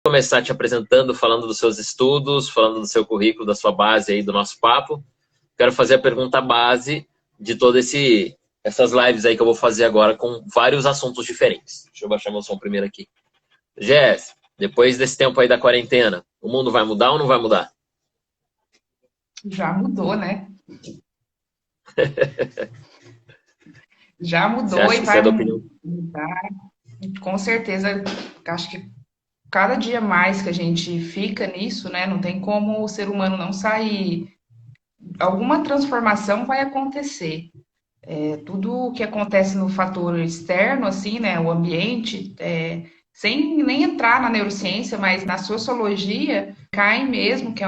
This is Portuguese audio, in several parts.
começar te apresentando, falando dos seus estudos, falando do seu currículo, da sua base aí do nosso papo. Quero fazer a pergunta base de todas essas lives aí que eu vou fazer agora com vários assuntos diferentes. Deixa eu baixar meu som primeiro aqui. Jess, depois desse tempo aí da quarentena, o mundo vai mudar ou não vai mudar? Já mudou, né? Já Você mudou acha e que você vai é da opinião? mudar. Com certeza, acho que cada dia mais que a gente fica nisso, né? Não tem como o ser humano não sair. Alguma transformação vai acontecer. Tudo o que acontece no fator externo, assim, né? O ambiente, sem nem entrar na neurociência, mas na sociologia, cai mesmo, que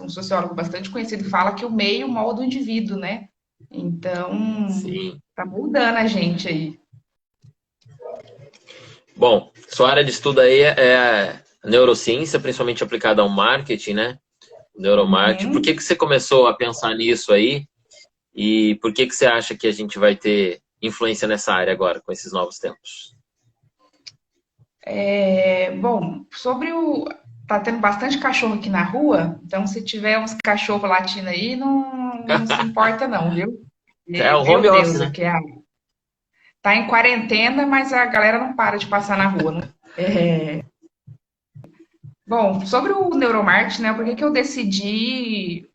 um sociólogo bastante conhecido, fala que o meio molda o indivíduo, né? Então, Sim. tá mudando a gente aí. Bom, sua área de estudo aí é a neurociência, principalmente aplicada ao marketing, né? Neuromarketing. Por que Uhum. que você começou a pensar nisso aí? E por que que você acha que a gente vai ter influência nessa área agora, com esses novos tempos? Bom, sobre o. Tá tendo bastante cachorro aqui na rua, então se tiver uns cachorros latindo aí, não se importa, não, viu? É o home Meu office, Deus, né? aqui tá em quarentena, mas a galera não para de passar na rua, né? Bom, sobre o neuromarketing, né? Por que que eu decidi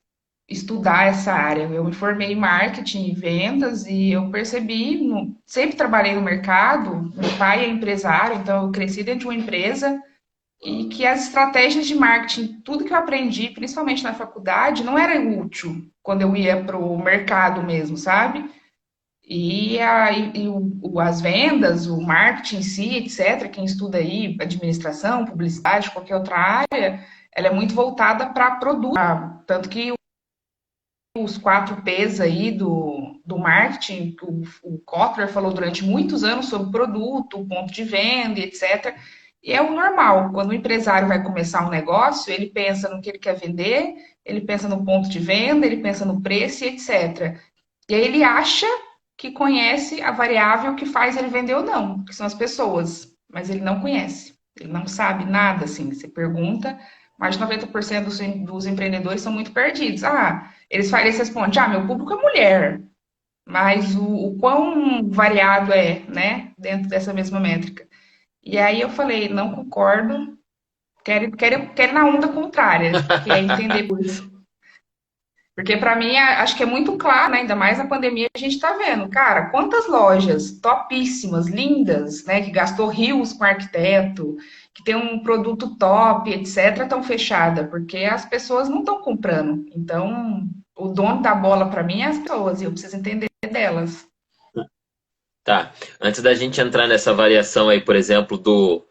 estudar essa área? Eu me formei em marketing e vendas e eu percebi, sempre trabalhei no mercado, meu pai é empresário, então eu cresci dentro de uma empresa. E que as estratégias de marketing, tudo que eu aprendi, principalmente na faculdade, não era útil quando eu ia para o mercado mesmo, sabe? As vendas, o marketing em si, etc., quem estuda aí, administração, publicidade, qualquer outra área, ela é muito voltada para produto. Tanto que os 4Ps aí do marketing, o Kotler falou durante muitos anos sobre produto, ponto de venda, etc. E é o normal. Quando o empresário vai começar um negócio, ele pensa no que ele quer vender, ele pensa no ponto de venda, ele pensa no preço, e etc. E aí ele acha que conhece a variável que faz ele vender ou não, que são as pessoas, mas ele não conhece, ele não sabe nada assim. Você pergunta, mais de 90% dos empreendedores são muito perdidos. Eles respondem, meu público é mulher, mas o quão variado é, né, dentro dessa mesma métrica. E aí eu falei, não concordo, quero ir na onda contrária, que é entender por isso. Porque para mim, acho que é muito claro, né? Ainda mais na pandemia, a gente está vendo, cara, quantas lojas topíssimas, lindas, né? Que gastou rios com arquiteto, que tem um produto top, etc., estão fechadas, porque as pessoas não estão comprando. Então, o dono da bola para mim é as pessoas, e eu preciso entender delas. Tá. Antes da gente entrar nessa variação aí, por exemplo, do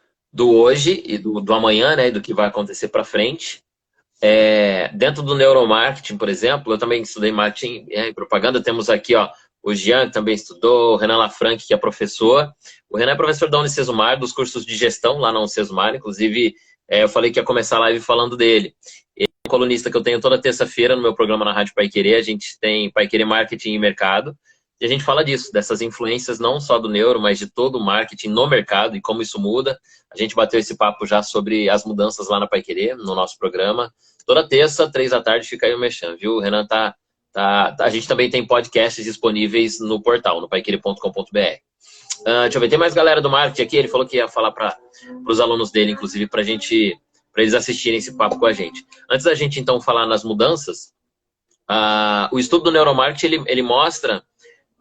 hoje e do amanhã, né? Do que vai acontecer para frente. Dentro do neuromarketing, por exemplo, eu também estudei marketing e propaganda. Temos aqui, ó, o Jean, que também estudou, o Renan Lafranc, que é professor. O Renan é professor da Unicesumar, dos cursos de gestão lá na Unicesumar. Inclusive, eu falei que ia começar a live falando dele. Ele é um colunista que eu tenho toda terça-feira no meu programa na Rádio Paiquerê. A gente tem Paiquerê Marketing e Mercado. E a gente fala disso, dessas influências não só do neuro, mas de todo o marketing no mercado e como isso muda. A gente bateu esse papo já sobre as mudanças lá na Paiquerê, no nosso programa. Toda terça, 3 da tarde, fica aí o Mechan, viu? O Renan a gente também tem podcasts disponíveis no portal, no paiquerê.com.br. Deixa eu ver, tem mais galera do marketing aqui. Ele falou que ia falar para os alunos dele, inclusive, para eles assistirem esse papo com a gente. Antes da gente, então, falar nas mudanças, o estudo do neuromarketing, ele mostra,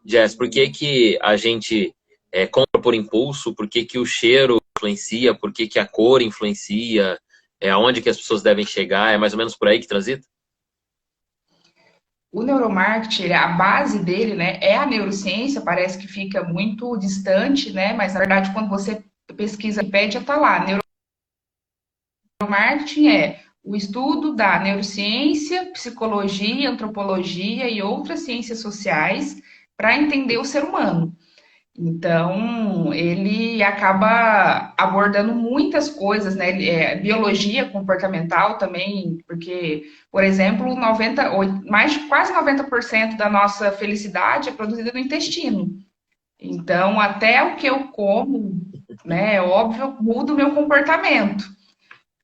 Jess, por que que a gente compra por impulso, por que que o cheiro influencia, por que que a cor influencia, aonde que as pessoas devem chegar, é mais ou menos por aí que transita? O neuromarketing, a base dele, né, é a neurociência, parece que fica muito distante, né, mas na verdade, quando você pesquisa a Wikipédia, está lá. Neuromarketing é o estudo da neurociência, psicologia, antropologia e outras ciências sociais para entender o ser humano. Então, ele acaba abordando muitas coisas, né? Biologia comportamental também, porque, por exemplo, mais de quase 90% da nossa felicidade é produzida no intestino. Então, até o que eu como. né? É óbvio, muda o meu comportamento.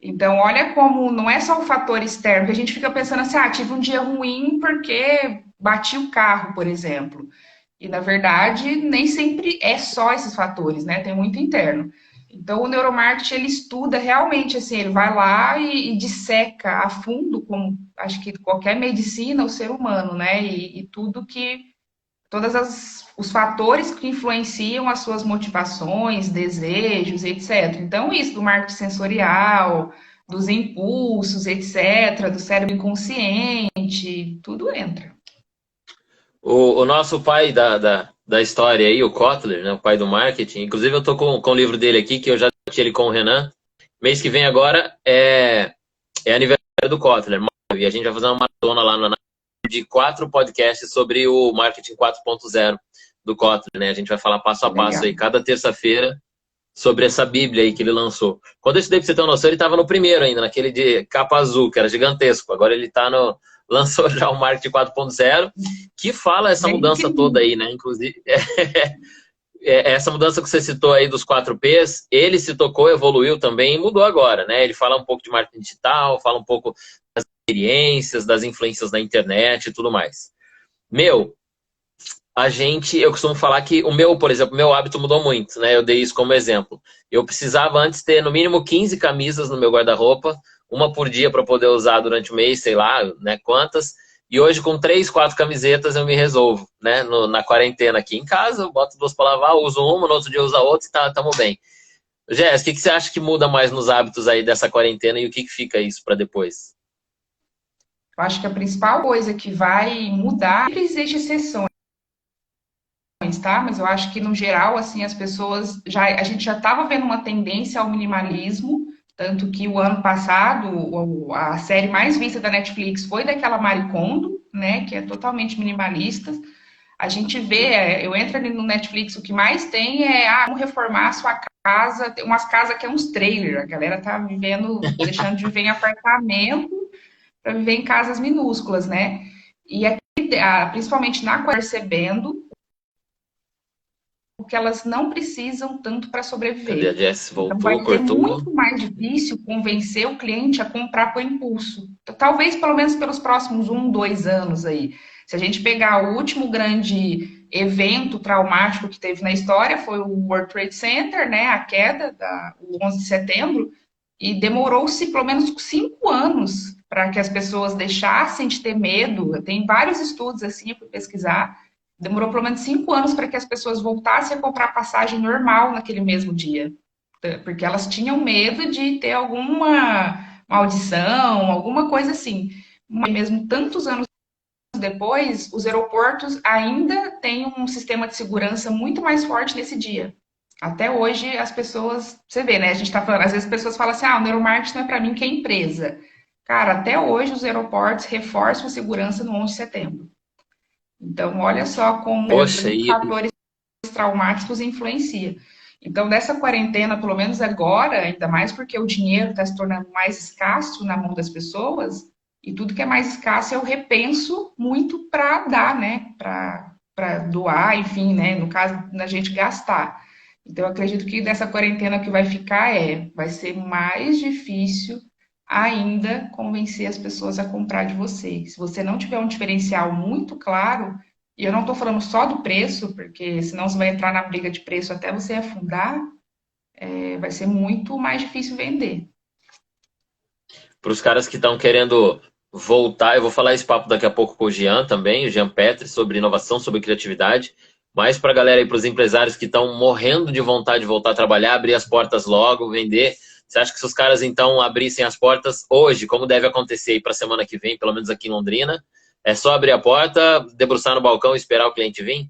Então, olha como não é só o fator externo, que a gente fica pensando assim, tive um dia ruim porque bati o carro, por exemplo. E, na verdade, nem sempre é só esses fatores, né? Tem muito interno. Então, o neuromarketing, ele estuda realmente, assim, ele vai lá e disseca a fundo, como acho que qualquer medicina, o ser humano, né? E tudo que os fatores que influenciam as suas motivações, desejos, etc. Então, isso do marketing sensorial, dos impulsos, etc., do cérebro inconsciente, tudo entra. O nosso pai da história aí, o Kotler, né, o pai do marketing, inclusive eu tô com o livro dele aqui, que eu já tinha ele com o Renan. Mês que vem agora é aniversário do Kotler, e a gente vai fazer uma maratona lá de 4 podcasts sobre o marketing 4.0 do Kotler, né? A gente vai falar passo a passo Legal. aí, cada terça-feira, sobre essa Bíblia aí que ele lançou. Quando eu estudei, pra você ter uma noção, ele estava no primeiro ainda, naquele de capa azul, que era gigantesco. Agora ele tá no. Lançou já o Marketing 4.0, que fala essa Bem mudança toda pequenininho. aí, né? Inclusive, essa mudança que você citou aí dos 4Ps, ele se tocou, evoluiu também e mudou agora, né? Ele fala um pouco de marketing digital, fala um pouco das experiências, das influências da internet e tudo mais. Meu, eu costumo falar que o meu, por exemplo, meu hábito mudou muito, né? Eu dei isso como exemplo. Eu precisava antes ter no mínimo 15 camisas no meu guarda-roupa, uma por dia para poder usar durante o mês, sei lá, né, quantas. E hoje, com 3, 4 camisetas, eu me resolvo, né? Na quarentena aqui em casa, eu boto 2 para lavar, uso uma, no outro dia uso a outra e tamo bem. Jéssica, o que você acha que muda mais nos hábitos aí dessa quarentena e o que fica isso para depois? Eu acho que a principal coisa que vai mudar, sempre existe exceções, tá? Mas eu acho que no geral, assim, as pessoas a gente já estava vendo uma tendência ao minimalismo, tanto que o ano passado a série mais vista da Netflix foi daquela Marie Kondo, né, que é totalmente minimalista. A gente vê, eu entro ali no Netflix, o que mais tem é como reformar a sua casa, tem umas casas que é uns trailers, a galera tá vivendo, deixando de viver em apartamento para viver em casas minúsculas, né? E aqui, principalmente na percebendo porque elas não precisam tanto para Cadê a sobreviver. Jess? Então, Voltou, vai ser cortou. muito mais difícil convencer o cliente a comprar por impulso. Talvez, pelo menos, pelos próximos 1, 2 anos aí. Se a gente pegar o último grande evento traumático que teve na história, foi o World Trade Center, né? A queda, o 11 de setembro, e demorou-se pelo menos 5 anos para que as pessoas deixassem de ter medo. Tem vários estudos assim, eu fui pesquisar. Demorou pelo menos 5 anos para que as pessoas voltassem a comprar passagem normal naquele mesmo dia, porque elas tinham medo de ter alguma maldição, alguma coisa assim. Mas mesmo tantos anos depois, os aeroportos ainda têm um sistema de segurança muito mais forte nesse dia. Até hoje, as pessoas, você vê, né? A gente está falando, às vezes as pessoas falam assim: o neuromarketing não é para mim que é empresa. Cara, até hoje os aeroportos reforçam a segurança no 11 de setembro. Então, olha só como Poxa, fatores traumáticos influencia. Então, dessa quarentena, pelo menos agora, ainda mais porque o dinheiro está se tornando mais escasso na mão das pessoas, e tudo que é mais escasso eu repenso muito para dar, né? Para doar, enfim, né? No caso da gente gastar. Então, eu acredito que dessa quarentena que vai ficar vai ser mais difícil ainda convencer as pessoas a comprar de você. Se você não tiver um diferencial muito claro, e eu não estou falando só do preço, porque senão você vai entrar na briga de preço até você afundar, vai ser muito mais difícil vender. para os caras que estão querendo voltar, eu vou falar esse papo daqui a pouco com o Jean também, o Jean Petri, sobre inovação, sobre criatividade, mas para a galera aí, para os empresários que estão morrendo de vontade de voltar a trabalhar, abrir as portas logo, vender. Você acha que se os caras então abrissem as portas hoje, como deve acontecer aí para a semana que vem, pelo menos aqui em Londrina, é só abrir a porta, debruçar no balcão e esperar o cliente vir?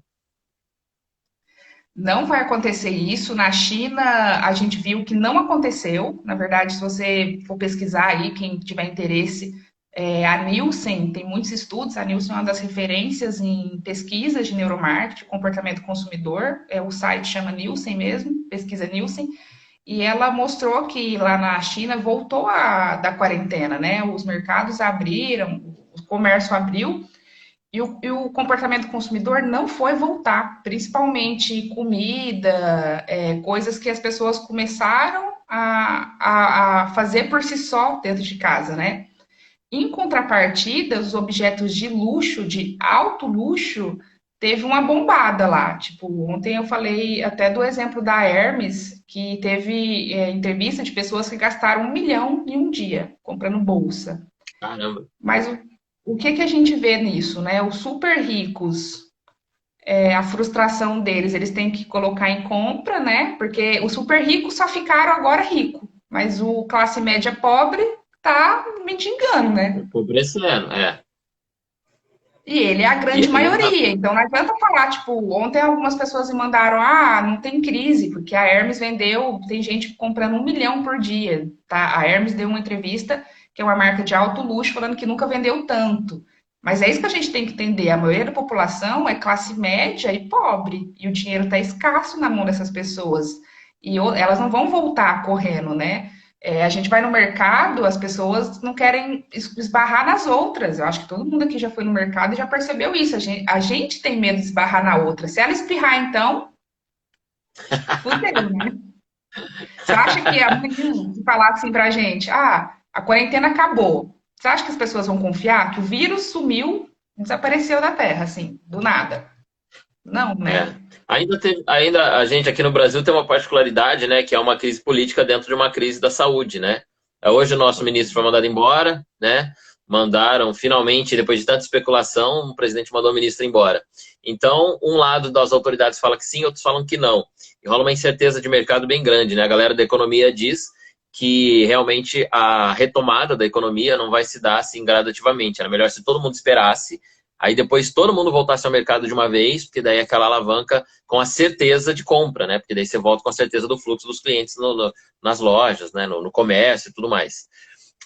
Não vai acontecer isso. Na China, a gente viu que não aconteceu. Na verdade, se você for pesquisar aí, quem tiver interesse, a Nielsen tem muitos estudos. A Nielsen é uma das referências em pesquisas de neuromarketing, comportamento consumidor. O site chama Nielsen mesmo, pesquisa Nielsen. E ela mostrou que lá na China voltou da quarentena, né? Os mercados abriram, o comércio abriu, E o comportamento do consumidor não foi voltar, principalmente comida, coisas que as pessoas começaram a fazer por si só dentro de casa, né? Em contrapartida, os objetos de luxo, de alto luxo, teve uma bombada lá. Tipo, ontem eu falei até do exemplo da Hermes, que teve entrevista de pessoas que gastaram 1 milhão em um dia comprando bolsa. Caramba. Mas o que que a gente vê nisso, né? Os super ricos, a frustração deles, eles têm que colocar em compra, né? Porque os super ricos só ficaram agora rico, mas o classe média pobre tá mendigando, né? Empobrecendo, é. E ele é a grande E maioria, então não adianta falar, tipo, ontem algumas pessoas me mandaram, não tem crise, porque a Hermes vendeu, tem gente comprando 1 milhão por dia, tá? A Hermes deu uma entrevista, que é uma marca de alto luxo, falando que nunca vendeu tanto. Mas é isso que a gente tem que entender, a maioria da população é classe média e pobre, e o dinheiro está escasso na mão dessas pessoas, e elas não vão voltar correndo, né? A gente vai no mercado, as pessoas não querem esbarrar nas outras. Eu acho que todo mundo aqui já foi no mercado e já percebeu isso. A gente tem medo de esbarrar na outra. Se ela espirrar, então, fudeu, né? Você acha que amanhã, se falar assim pra gente, a quarentena acabou, você acha que as pessoas vão confiar que o vírus sumiu, desapareceu da Terra, assim, do nada? Não, É. né? Ainda a gente aqui no Brasil tem uma particularidade, né, que é uma crise política dentro de uma crise da saúde, né? Hoje o nosso ministro foi mandado embora, né? Mandaram, finalmente, depois de tanta especulação, o presidente mandou o ministro embora. Então, um lado das autoridades fala que sim, outros falam que não. E rola uma incerteza de mercado bem grande, né? A galera da economia diz que realmente a retomada da economia não vai se dar assim gradativamente. Era melhor se todo mundo esperasse. Aí depois todo mundo voltasse ao mercado de uma vez, porque daí é aquela alavanca com a certeza de compra, né? Porque daí você volta com a certeza do fluxo dos clientes nas lojas, né? No comércio e tudo mais.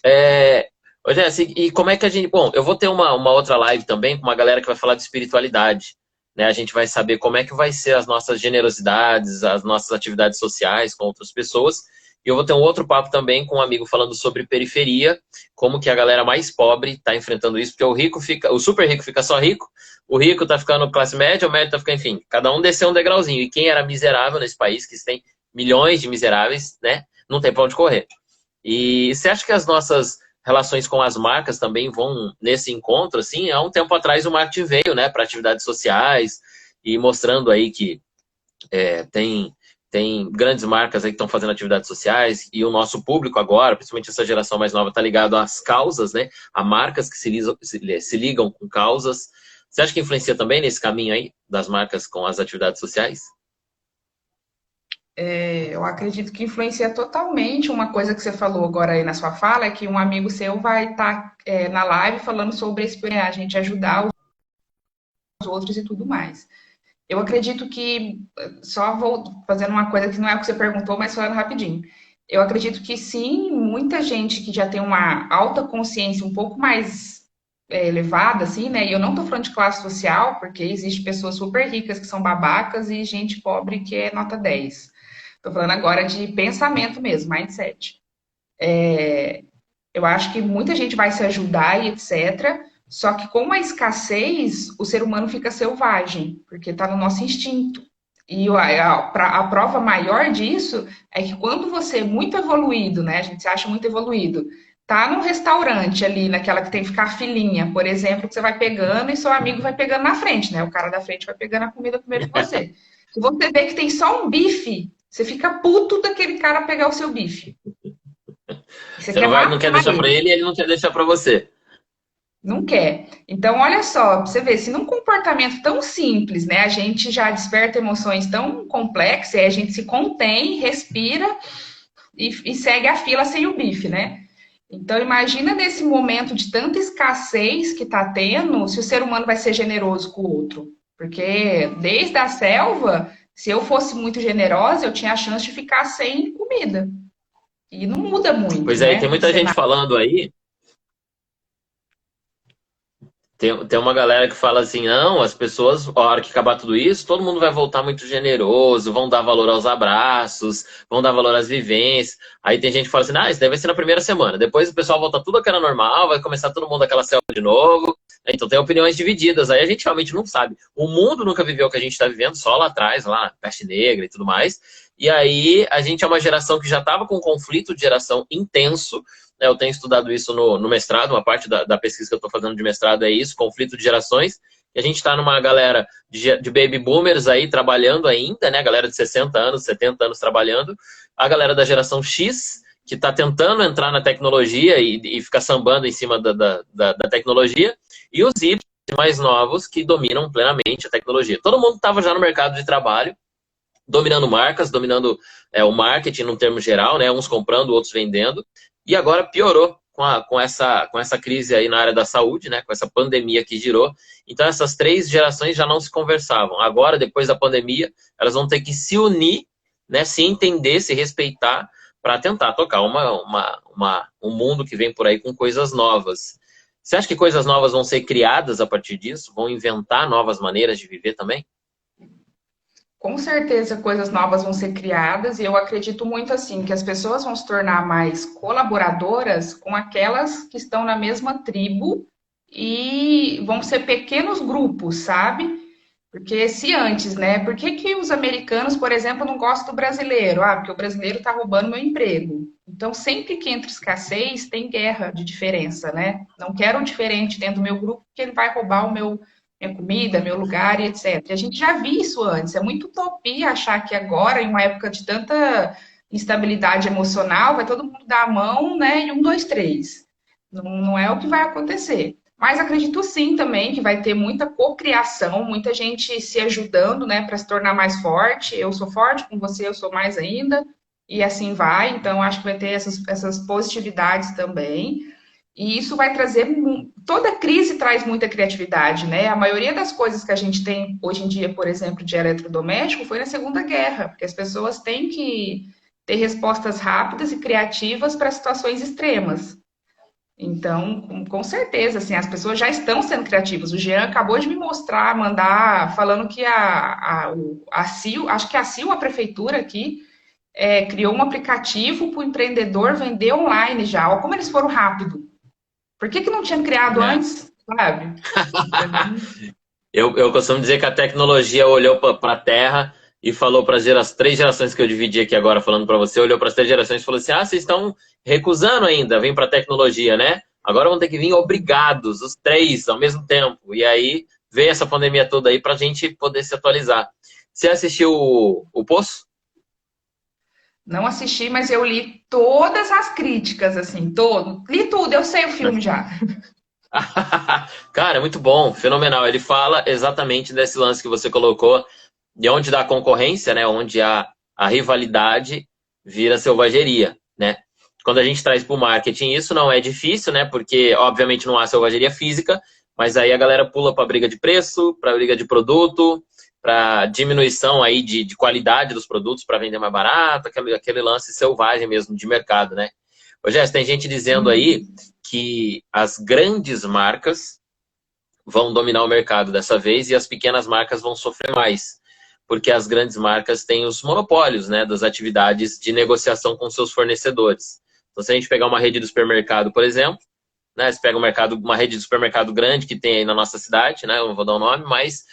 É, Jesse, e como é que a gente... Bom, eu vou ter uma outra live também com uma galera que vai falar de espiritualidade. Né? A gente vai saber como é que vai ser as nossas generosidades, as nossas atividades sociais com outras pessoas. E eu vou ter um outro papo também com um amigo falando sobre periferia, como que a galera mais pobre está enfrentando isso, porque o super rico fica só rico, o rico está ficando classe média, o médio está ficando, enfim, cada um desceu um degrauzinho. E quem era miserável nesse país, que tem milhões de miseráveis, né, não tem para onde correr. E você acha que as nossas relações com as marcas também vão nesse encontro, assim? Há um tempo atrás o marketing veio, né, para atividades sociais e mostrando aí que tem grandes marcas aí que estão fazendo atividades sociais e o nosso público agora, principalmente essa geração mais nova, está ligado às causas, né? A marcas que se ligam com causas. Você acha que influencia também nesse caminho aí das marcas com as atividades sociais? Eu acredito que influencia totalmente. Uma coisa que você falou agora aí na sua fala é que um amigo seu vai estar na live falando sobre a gente ajudar os outros e tudo mais. Eu acredito que, só vou fazendo uma coisa que não é o que você perguntou, mas falando rapidinho. Eu acredito que sim, muita gente que já tem uma alta consciência um pouco mais elevada, assim, né? E eu não tô falando de classe social, porque existe pessoas super ricas que são babacas e gente pobre que é nota 10. Tô falando agora de pensamento mesmo, mindset. Eu acho que muita gente vai se ajudar e etc. Só que com a escassez, o ser humano fica selvagem, porque está no nosso instinto. E a prova maior disso é que quando você é muito evoluído, né? A gente se acha muito evoluído, tá num restaurante ali, naquela que tem que ficar a filinha, por exemplo, que você vai pegando e seu amigo vai pegando na frente, né? O cara da frente vai pegando a comida primeiro que você. Se você vê que tem só um bife, você fica puto daquele cara pegar o seu bife. Você Você quer não quer matar deixar para ele. ele e ele não quer deixar para você. Não quer. Então, olha só, pra você ver, se num comportamento tão simples, né, a gente já desperta emoções tão complexas, aí a gente se contém, respira e segue a fila sem o bife, né? Então, imagina nesse momento de tanta escassez que está tendo, se o ser humano vai ser generoso com o outro. Porque desde a selva, se eu fosse muito generosa, eu tinha a chance de ficar sem comida. E não muda muito, Pois é, e tem né? O muita gente cenário. falando aí. Tem uma galera que fala assim, não, as pessoas, a hora que acabar tudo isso, todo mundo vai voltar muito generoso, vão dar valor aos abraços, vão dar valor às vivências. Aí tem gente que fala assim, isso daí vai ser na primeira semana. Depois o pessoal volta tudo àquela normal, vai começar todo mundo aquela selva de novo. Então tem opiniões divididas, aí a gente realmente não sabe. O mundo nunca viveu o que a gente está vivendo, só lá atrás, lá, peste negra e tudo mais. E aí a gente é uma geração que já estava com um conflito de geração intenso, né? Eu tenho estudado isso no mestrado, uma parte da pesquisa que eu estou fazendo de mestrado é isso, conflito de gerações. E a gente está numa galera de baby boomers aí trabalhando ainda, né? A galera de 60 anos, 70 anos trabalhando. A galera da geração X, que está tentando entrar na tecnologia e ficar sambando em cima da tecnologia, e os Y mais novos que dominam plenamente a tecnologia. Todo mundo estava já no mercado de trabalho, dominando marcas, dominando o marketing no termo geral, né? Uns comprando, outros vendendo, e agora piorou com essa crise aí na área da saúde, né? Com essa pandemia que girou. Então essas três gerações já não se conversavam. Agora, depois da pandemia, elas vão ter que se unir, né? Se entender, se respeitar, para tentar tocar um mundo que vem por aí com coisas novas. Você acha que coisas novas vão ser criadas a partir disso? Vão inventar novas maneiras de viver também? Com certeza, coisas novas vão ser criadas e eu acredito muito assim que as pessoas vão se tornar mais colaboradoras com aquelas que estão na mesma tribo e vão ser pequenos grupos, sabe? Porque se antes, né? Por que que os americanos, por exemplo, não gostam do brasileiro? Ah, porque o brasileiro está roubando meu emprego. Então, sempre que entra escassez, tem guerra de diferença, né? Não quero um diferente dentro do meu grupo, porque ele vai roubar minha comida, meu lugar e etc. E a gente já viu isso antes. É muito utopia achar que agora, em uma época de tanta instabilidade emocional, vai todo mundo dar a mão, né? E um, dois, três. Não é o que vai acontecer. Mas acredito sim também que vai ter muita cocriação, muita gente se ajudando, né, para se tornar mais forte. Eu sou forte, com você eu sou mais ainda, e assim vai. Então, acho que vai ter essas positividades também. E isso vai trazer. Toda crise traz muita criatividade, né? A maioria das coisas que a gente tem hoje em dia, por exemplo, de eletrodoméstico, foi na Segunda Guerra, porque as pessoas têm que ter respostas rápidas e criativas para situações extremas. Então, com certeza, assim, as pessoas já estão sendo criativas. O Jean acabou de me mostrar, mandar, falando que a CIO, acho que a CIO, a prefeitura aqui, criou um aplicativo para o empreendedor vender online já. Olha como eles foram rápido. Por que não tinha criado É. antes, sabe? Eu costumo dizer que a tecnologia olhou para a Terra e falou para as três gerações que eu dividi aqui agora falando para você, olhou para as três gerações e falou assim, vocês estão recusando ainda, vem para a tecnologia, né? Agora vão ter que vir obrigados, os três, ao mesmo tempo. E aí veio essa pandemia toda aí para a gente poder se atualizar. Você assistiu o Poço? Não assisti, mas eu li todas as críticas, assim, todo. Li tudo, eu sei o filme já. Cara, é muito bom, fenomenal. Ele fala exatamente desse lance que você colocou, de onde dá a concorrência, né? Onde a rivalidade vira selvageria, né? Quando a gente traz para o marketing, isso não é difícil, né? Porque, obviamente, não há selvageria física, mas aí a galera pula para briga de preço, para briga de produto, para diminuição aí de qualidade dos produtos para vender mais barato, aquele lance selvagem mesmo de mercado, né? Ô, Jéssica, tem gente dizendo aí que as grandes marcas vão dominar o mercado dessa vez e as pequenas marcas vão sofrer mais, porque as grandes marcas têm os monopólios, né, das atividades de negociação com seus fornecedores. Então, se a gente pegar uma rede de supermercado, por exemplo, né, você pega uma rede de supermercado grande que tem aí na nossa cidade, né, eu não vou dar o nome, mas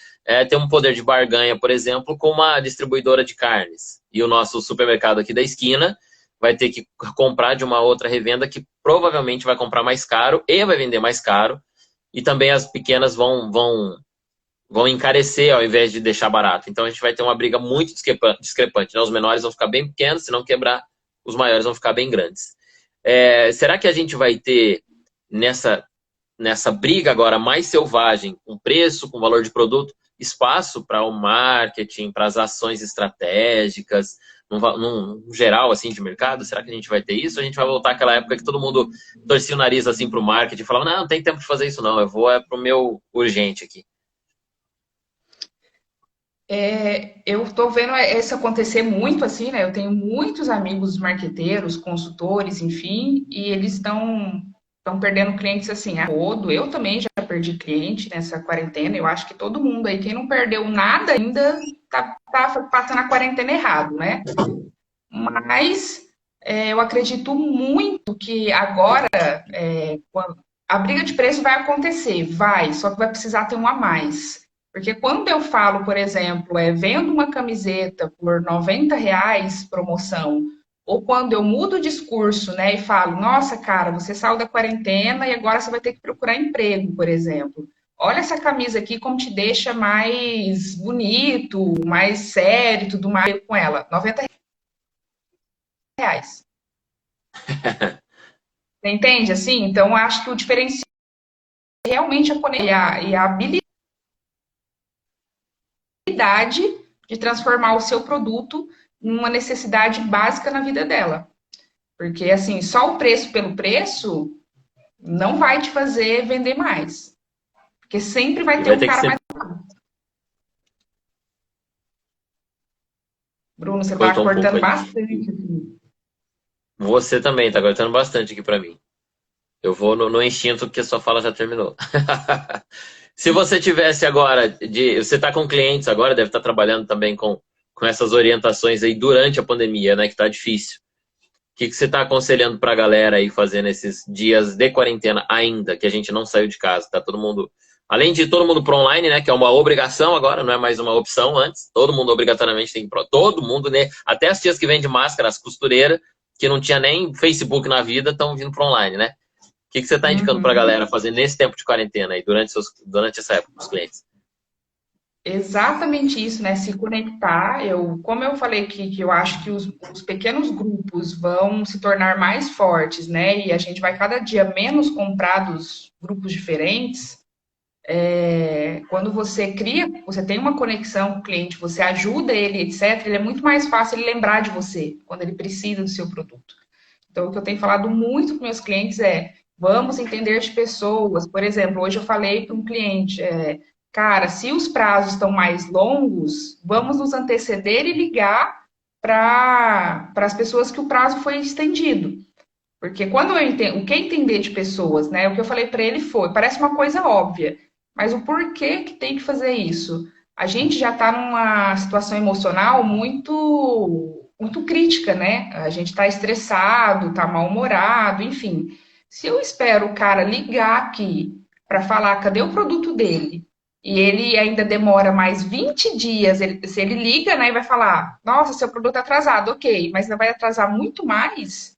tem um poder de barganha, por exemplo, com uma distribuidora de carnes. E o nosso supermercado aqui da esquina vai ter que comprar de uma outra revenda que provavelmente vai comprar mais caro e vai vender mais caro. E também as pequenas vão encarecer ao invés de deixar barato. Então a gente vai ter uma briga muito discrepante, né? Os menores vão ficar bem pequenos, se não quebrar, os maiores vão ficar bem grandes. Será que a gente vai ter nessa briga agora mais selvagem, com preço, com valor de produto, espaço para o marketing, para as ações estratégicas, num geral assim de mercado? Será que a gente vai ter isso? Ou a gente vai voltar àquela época que todo mundo torcia o nariz assim para o marketing e falava, não tem tempo de fazer isso não, eu vou para o meu urgente aqui. Eu estou vendo isso acontecer muito assim, né? Eu tenho muitos amigos marqueteiros, consultores, enfim, e eles estão perdendo clientes assim a rodo. Eu também já perdi cliente nessa quarentena. Eu acho que todo mundo aí, quem não perdeu nada ainda, tá passando a quarentena errado, né? Mas eu acredito muito que agora, a briga de preço vai acontecer, vai, só que vai precisar ter um a mais. Porque quando eu falo, por exemplo, vendo uma camiseta por R$ 90, promoção, ou quando eu mudo o discurso, né, e falo, nossa, cara, você saiu da quarentena e agora você vai ter que procurar emprego, por exemplo. Olha essa camisa aqui como te deixa mais bonito, mais sério, e tudo mais com ela. R$ 90. Você entende assim? Então, eu acho que o diferencial é realmente a habilidade de transformar o seu produto numa necessidade básica na vida dela. Porque, assim, só o preço pelo preço não vai te fazer vender mais. Porque sempre vai E ter vai um ter que cara ser. mais. Bruno, você tá Cortou um pouco cortando aí. bastante aqui. Você também tá cortando bastante aqui para mim. Eu vou no instinto que a sua fala já terminou. Se você tivesse agora, você está com clientes agora, deve estar trabalhando também com essas orientações aí durante a pandemia, né? Que tá difícil. O que você está aconselhando para a galera aí fazer nesses dias de quarentena ainda, que a gente não saiu de casa? Tá todo mundo. Além de todo mundo pro online, né? Que é uma obrigação agora, não é mais uma opção antes. Todo mundo obrigatoriamente tem que ir pro. Todo mundo, né? Até as tias que vendem máscara, as costureiras, que não tinha nem Facebook na vida, estão vindo pro online, né? O que você está indicando para a galera Uhum. fazer nesse tempo de quarentena aí, durante essa época com os clientes? Exatamente isso, né? Se conectar. Como eu falei que eu acho que os pequenos grupos vão se tornar mais fortes, né? E a gente vai cada dia menos comprar dos grupos diferentes. Quando você cria, você tem uma conexão com o cliente, você ajuda ele, etc., ele é muito mais fácil ele lembrar de você quando ele precisa do seu produto. Então, o que eu tenho falado muito com meus clientes vamos entender de pessoas. Por exemplo, hoje eu falei para um cliente, cara, se os prazos estão mais longos, vamos nos anteceder e ligar para as pessoas que o prazo foi estendido. Porque quando eu entendo, o que é entender de pessoas, né? O que eu falei para ele foi, parece uma coisa óbvia, mas o porquê que tem que fazer isso? A gente já está numa situação emocional muito crítica, né? A gente está estressado, está mal-humorado, enfim. Se eu espero o cara ligar aqui para falar cadê o produto dele, e ele ainda demora mais 20 dias, se ele liga, né, e vai falar, nossa, seu produto é atrasado, ok, mas ainda vai atrasar muito mais.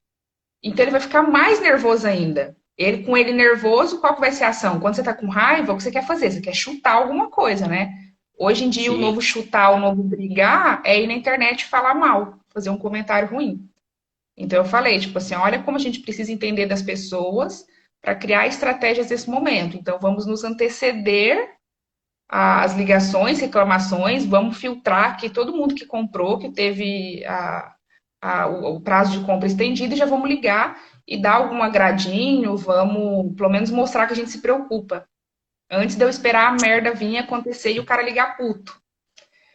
Então ele vai ficar mais nervoso ainda. Com ele nervoso, qual que vai ser a ação? Quando você tá com raiva, o que você quer fazer? Você quer chutar alguma coisa, né? Hoje em dia, o Sim. novo chutar, o novo brigar, é ir na internet falar mal, fazer um comentário ruim. Então eu falei, tipo assim, olha como a gente precisa entender das pessoas para criar estratégias nesse momento. Então vamos nos anteceder às ligações, reclamações, vamos filtrar aqui todo mundo que comprou, que teve o prazo de compra estendido e já vamos ligar e dar algum agradinho, vamos pelo menos mostrar que a gente se preocupa. Antes de eu esperar a merda vir acontecer e o cara ligar puto.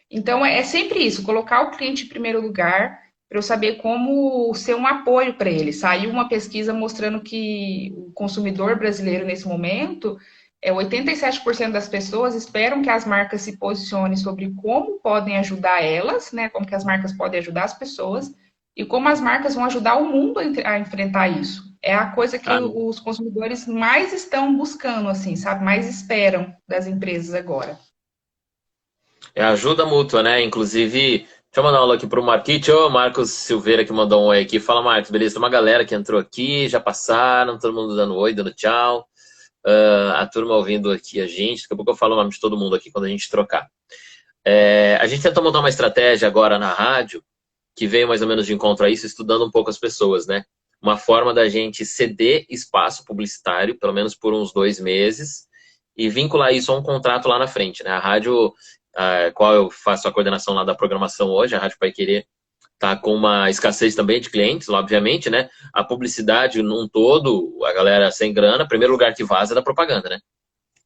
Então é sempre isso, colocar o cliente em primeiro lugar para eu saber como ser um apoio para ele. Saiu uma pesquisa mostrando que o consumidor brasileiro nesse momento 87% das pessoas esperam que as marcas se posicionem sobre como podem ajudar elas, né? Como que as marcas podem ajudar as pessoas e como as marcas vão ajudar o mundo a enfrentar isso. É a coisa que Ah, os consumidores mais estão buscando, assim, sabe? Mais esperam das empresas agora. é ajuda mútua, né? Inclusive, deixa eu mandar um alô aqui pro Marquite. Ô, Marcos Silveira que mandou um oi aqui. Fala, Marcos, beleza? Tem uma galera que entrou aqui, já passaram, todo mundo dando oi, dando tchau. A turma ouvindo aqui a gente. Daqui a pouco eu falo o nome de todo mundo aqui quando a gente trocar. A gente tentou montar uma estratégia agora na rádio, que veio mais ou menos de encontro a isso, estudando um pouco as pessoas, né? Uma forma da gente ceder espaço publicitário, pelo menos por uns 2 meses, e vincular isso a um contrato lá na frente, né? A rádio, qual eu faço a coordenação lá da programação hoje, a Rádio Paiquerê, tá com uma escassez também de clientes, obviamente, né? A publicidade num todo, a galera sem grana, primeiro lugar que vaza é da propaganda, né?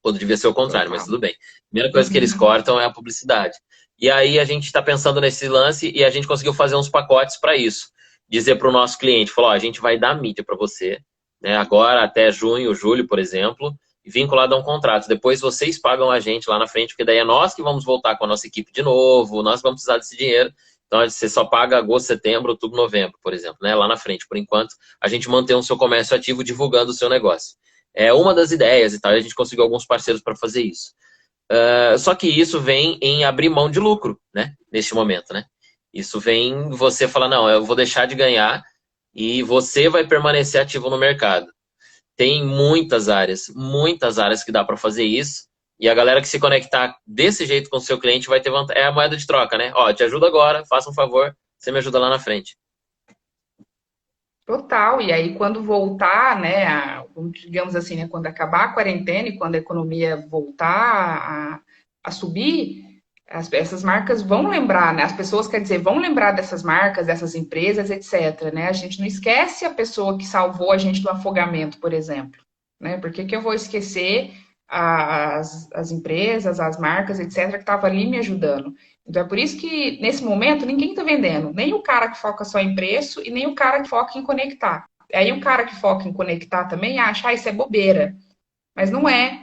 Ou devia ser o contrário, mas Total. tudo bem. Primeira coisa que eles cortam é a publicidade. E aí a gente está pensando nesse lance e a gente conseguiu fazer uns pacotes para isso. Dizer para o nosso cliente, falou, ó, a gente vai dar mídia para você, né, agora até junho, julho, por exemplo, vinculado a um contrato. Depois vocês pagam a gente lá na frente, porque daí é nós que vamos voltar com a nossa equipe de novo, nós vamos precisar desse dinheiro. Então você só paga agosto, setembro, outubro, novembro, por exemplo, né, lá na frente. Por enquanto, a gente mantém o seu comércio ativo divulgando o seu negócio. É uma das ideias e tal, e a gente conseguiu alguns parceiros para fazer isso. Só que isso vem em abrir mão de lucro, né? Neste momento, né? Isso vem você falar, não, eu vou deixar de ganhar e você vai permanecer ativo no mercado. Tem muitas áreas que dá para fazer isso. E a galera que se conectar desse jeito com o seu cliente vai ter vantagem. É a moeda de troca, né? Ó, te ajudo agora, faça um favor, você me ajuda lá na frente. Total. E aí, quando voltar, né, digamos assim, né, quando acabar a quarentena e quando a economia voltar a subir, essas marcas vão lembrar, né? As pessoas, quer dizer, vão lembrar dessas marcas, dessas empresas, etc, né? A gente não esquece a pessoa que salvou a gente do afogamento, por exemplo, né? Por que que eu vou esquecer as empresas, as marcas, etc, que estavam ali me ajudando? Então é por isso que, nesse momento, ninguém está vendendo. Nem o cara que foca só em preço e nem o cara que foca em conectar. Aí o cara que foca em conectar também acha, isso é bobeira. Mas não é.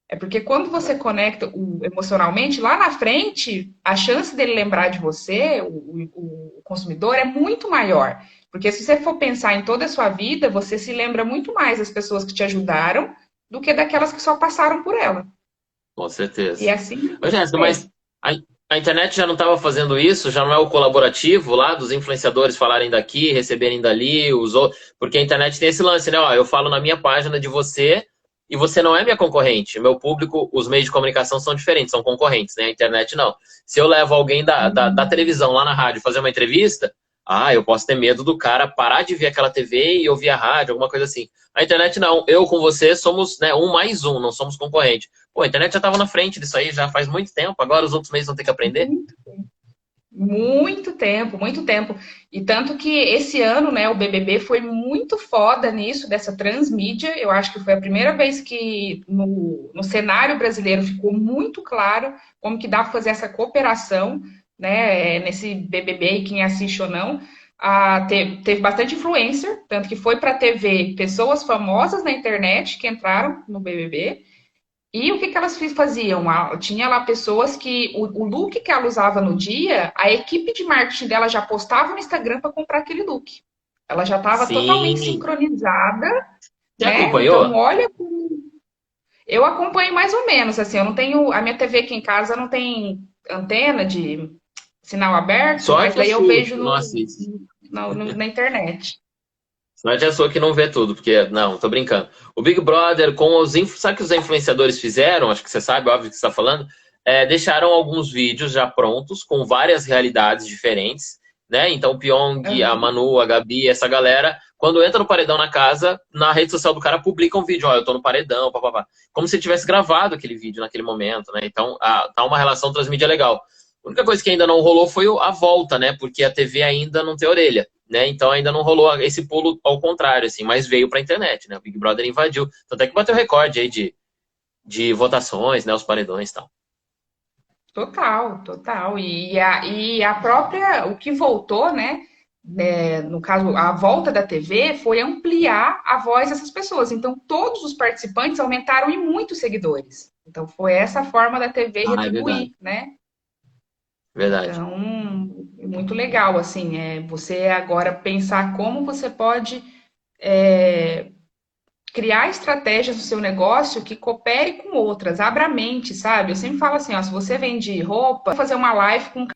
É porque quando você conecta emocionalmente, lá na frente, a chance dele lembrar de você, o consumidor, é muito maior. Porque se você for pensar em toda a sua vida, você se lembra muito mais das pessoas que te ajudaram do que daquelas que só passaram por ela. Com E certeza. assim, Ô, Jéssica, é. mas a, a internet já não estava fazendo isso? Já não é o colaborativo lá dos influenciadores falarem daqui, receberem dali, porque a internet tem esse lance, né? Ó, eu falo na minha página de você e você não é minha concorrente. Meu público, os meios de comunicação são diferentes, são concorrentes, né? A internet não. Se eu levo alguém da televisão lá na rádio fazer uma entrevista, eu posso ter medo do cara parar de ver aquela TV e ouvir a rádio, alguma coisa assim. A internet não. Eu com você somos, né, um mais um, não somos concorrentes. Pô, a internet já estava na frente disso aí já faz muito tempo. Agora os outros meios vão ter que aprender. Muito tempo, muito tempo. E tanto que esse ano, né, o BBB foi muito foda nisso, dessa transmídia. Eu acho que foi a primeira vez que no cenário brasileiro ficou muito claro como que dá para fazer essa cooperação, né, nesse BBB, e quem assiste ou não. Teve bastante influencer, tanto que foi para a TV pessoas famosas na internet que entraram no BBB. E o que que elas faziam? Tinha lá pessoas que o look que ela usava no dia, a equipe de marketing dela já postava no Instagram para comprar aquele look. Ela já estava totalmente Sim. sincronizada, Você né? Então, acompanhou? olha, eu acompanho mais ou menos, assim, eu não tenho, a minha TV aqui em casa não tem antena de sinal aberto, mas Sorte a daí eu sua vejo que não assiste. na internet. Sorte a sua que não vê tudo, porque, não, tô brincando. O Big Brother, com sabe o que os influenciadores fizeram? Acho que você sabe, óbvio que você está falando. Deixaram alguns vídeos já prontos, com várias realidades diferentes, né? Então, o Pyong, a Aham. Manu, a Gabi, essa galera, quando entra no paredão na casa, na rede social do cara publica um vídeo, ó, eu tô no paredão, papapá. Como se tivesse gravado aquele vídeo naquele momento, né? Então, tá uma relação transmídia legal. A única coisa que ainda não rolou foi a volta, né? Porque a TV ainda não tem orelha, né? Então ainda não rolou esse pulo ao contrário, assim, mas veio pra internet, né? O Big Brother invadiu. Tanto é que bateu recorde aí de votações, né? Os paredões e tal. Total, total. E a própria, o que voltou, né, no caso, a volta da TV foi ampliar a voz dessas pessoas. Então, todos os participantes aumentaram em muitos seguidores. Então, foi essa forma da TV Ah, é verdade. retribuir, né? Verdade. Então, muito legal, assim, você agora pensar como você pode criar estratégias no seu negócio que coopere com outras, abra a mente, sabe? Eu sempre falo assim, ó, se você vende roupa, fazer uma live com um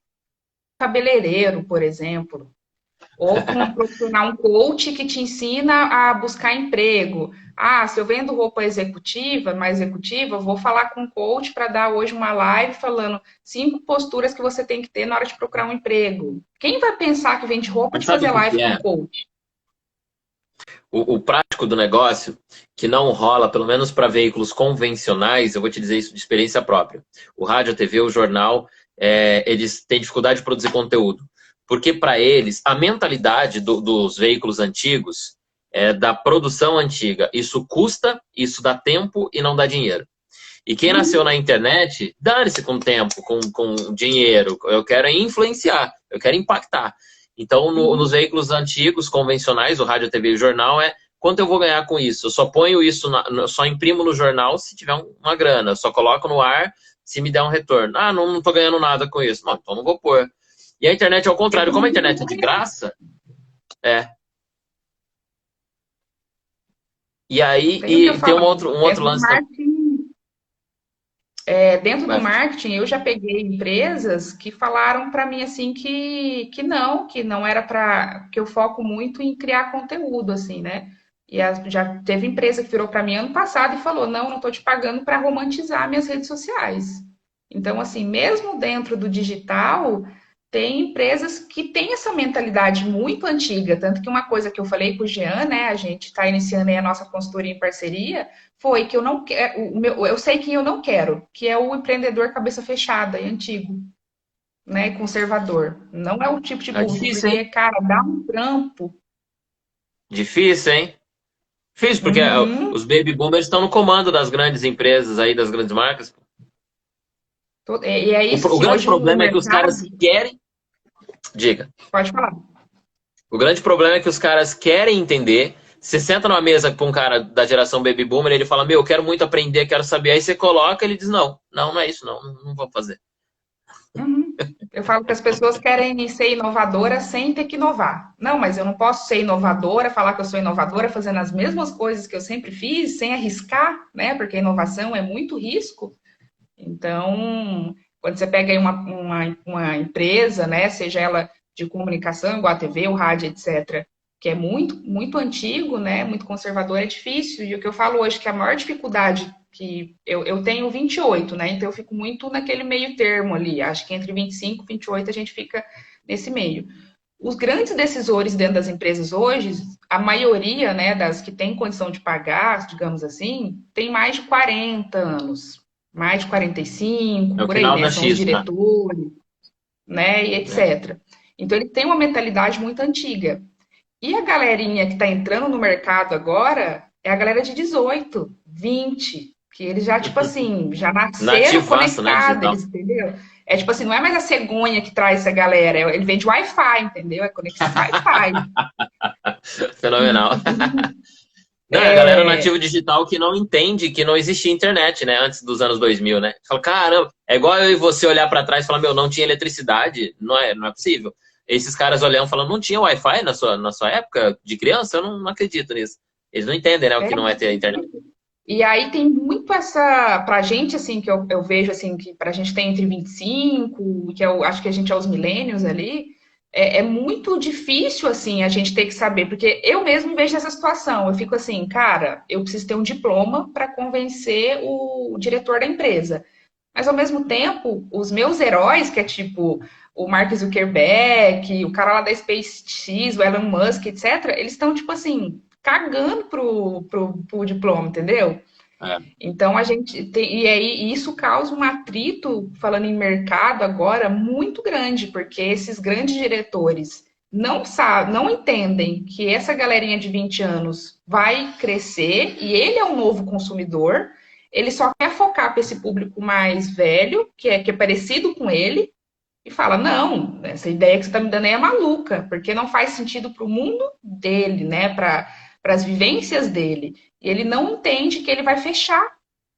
cabeleireiro, por exemplo, ou com um profissional, um coach que te ensina a buscar emprego. Se eu vendo roupa executiva, mais executiva, eu vou falar com um coach para dar hoje uma live falando 5 posturas que você tem que ter na hora de procurar um emprego. Quem vai pensar que vende roupa Mas de sabe fazer o que live que com é? coach? O prático do negócio, que não rola, pelo menos para veículos convencionais, eu vou te dizer isso de experiência própria. O rádio, a TV, o jornal, eles têm dificuldade de produzir conteúdo. Porque para eles, a mentalidade dos veículos antigos é da produção antiga. Isso custa, isso dá tempo e não dá dinheiro. E quem nasceu na internet, dane-se com tempo, com dinheiro. Eu quero influenciar, eu quero impactar. Então, nos veículos antigos, convencionais, o rádio, TV e o jornal, quanto eu vou ganhar com isso? Eu só ponho isso, só imprimo no jornal se tiver uma grana. Eu só coloco no ar se me der um retorno. Não tô ganhando nada com isso. Não, então não vou pôr. E a internet é o contrário. Como a internet é de graça, é. E aí Tem o que eu tem falo, um outro lance também. dentro do Vai. marketing, eu já peguei empresas que falaram para mim assim que não era para que eu foco muito em criar conteúdo assim, né? Já teve empresa que virou para mim ano passado e falou: "Não, não estou te pagando para romantizar minhas redes sociais". Então, assim, mesmo dentro do digital, tem empresas que têm essa mentalidade muito antiga, tanto que uma coisa que eu falei com o Jean, né, a gente está iniciando aí a nossa consultoria em parceria, foi que eu não quero, eu sei quem eu não quero, que é o empreendedor cabeça fechada e antigo, né, conservador. Não é o tipo de É público, difícil, porque, hein? cara, dá um trampo. Difícil, hein? Difícil, porque Uhum. os baby boomers estão no comando das grandes empresas aí, das grandes marcas. E é isso, O assim, grande hoje o problema é que os caras mercado, querem. Diga. pode falar. O grande problema é que os caras querem entender. Você senta numa mesa com um cara da geração baby boomer, ele fala: Meu, eu quero muito aprender, quero saber. Aí você coloca, ele diz: Não, não é isso, não vou fazer. Uhum. Eu falo que as pessoas querem ser inovadoras sem ter que inovar. Não, mas eu não posso ser inovadora, falar que eu sou inovadora fazendo as mesmas coisas que eu sempre fiz, sem arriscar, né? Porque inovação é muito risco. Então, quando você pega aí uma empresa, né, seja ela de comunicação, igual a TV, o rádio, etc., que é muito antigo, né, muito conservador, é difícil. E o que eu falo hoje, que a maior dificuldade que eu tenho 28, né, então eu fico muito naquele meio termo ali. Acho que entre 25 e 28 a gente fica nesse meio. Os grandes decisores dentro das empresas hoje, a maioria, né, das que tem condição de pagar, digamos assim, tem mais de 40 anos, mais de 45, É o por aí, final né? da São os X, tá? diretores, né, e É. etc. Então ele tem uma mentalidade muito antiga. E a galerinha que está entrando no mercado agora é a galera de 18, 20, que eles já, tipo assim, já nasceram Nativaço, né? conectados, Digital. eles, entendeu? É tipo assim, não é mais a cegonha que traz essa galera, ele vem de Wi-Fi, entendeu? É conexão Wi-Fi. Fenomenal. Não, é a galera nativa digital que não entende que não existia internet, né? Antes dos anos 2000, né? Fala, caramba, é igual eu e você olhar pra trás e falar, meu, não tinha eletricidade. Não é possível. Esses caras olham e falam, não tinha Wi-Fi na sua época de criança? Eu não acredito nisso. Eles não entendem, né, o É, que não é ter internet. e aí tem muito essa, pra gente, assim, que eu vejo, assim, que pra gente tem entre 25, que eu acho que a gente é os milênios ali, é muito difícil, assim, a gente ter que saber, porque eu mesmo vejo essa situação, eu fico assim, cara, eu preciso ter um diploma para convencer o diretor da empresa. Mas, ao mesmo tempo, os meus heróis, que é tipo o Mark Zuckerberg, o cara lá da SpaceX, o Elon Musk, etc., eles estão, tipo assim, cagando pro diploma, entendeu? É. Então a gente tem, e aí isso causa um atrito, falando em mercado agora, muito grande, porque esses grandes diretores não sabem, não entendem que essa galerinha de 20 anos vai crescer e ele é um novo consumidor. Ele só quer focar para esse público mais velho, que é parecido com ele, e fala: não, essa ideia que você está me dando aí é maluca, porque não faz sentido para o mundo dele, né? Para as vivências dele. E ele não entende que ele vai fechar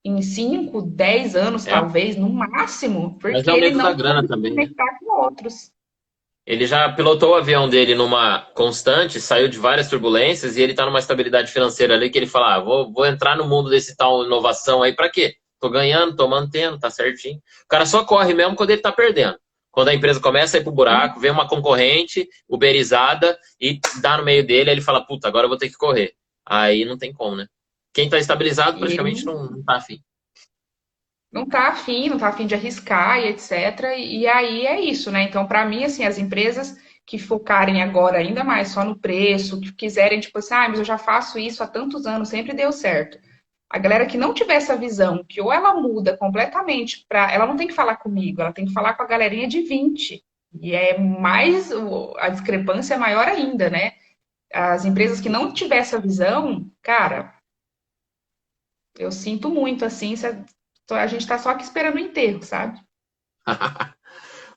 em 5, 10 anos, É. talvez, no máximo, Mas porque é o ele medo da não grana soube se também, né? conectar com outros. Ele já pilotou o avião dele numa constante, saiu de várias turbulências e ele tá numa estabilidade financeira ali que ele fala: vou entrar no mundo desse tal inovação aí pra quê? Tô ganhando, tô mantendo, tá certinho. O cara só corre mesmo quando ele tá perdendo. Quando a empresa começa a ir pro buraco, vem uma concorrente uberizada e dá no meio dele, aí ele fala: puta, agora eu vou ter que correr. Aí não tem como, né? Quem tá estabilizado E praticamente ele não tá afim. não tá afim de arriscar e etc. E aí é isso, né? Então, para mim, assim, as empresas que focarem agora ainda mais só no preço, que quiserem, tipo assim, ah, mas eu já faço isso há tantos anos, sempre deu certo. A galera que não tiver essa visão, que ou ela muda completamente para. Ela não tem que falar comigo, ela tem que falar com a galerinha de 20. E é mais. A discrepância é maior ainda, né? As empresas que não tiver essa visão, cara, eu sinto muito, assim, a gente tá só aqui esperando o enterro, sabe?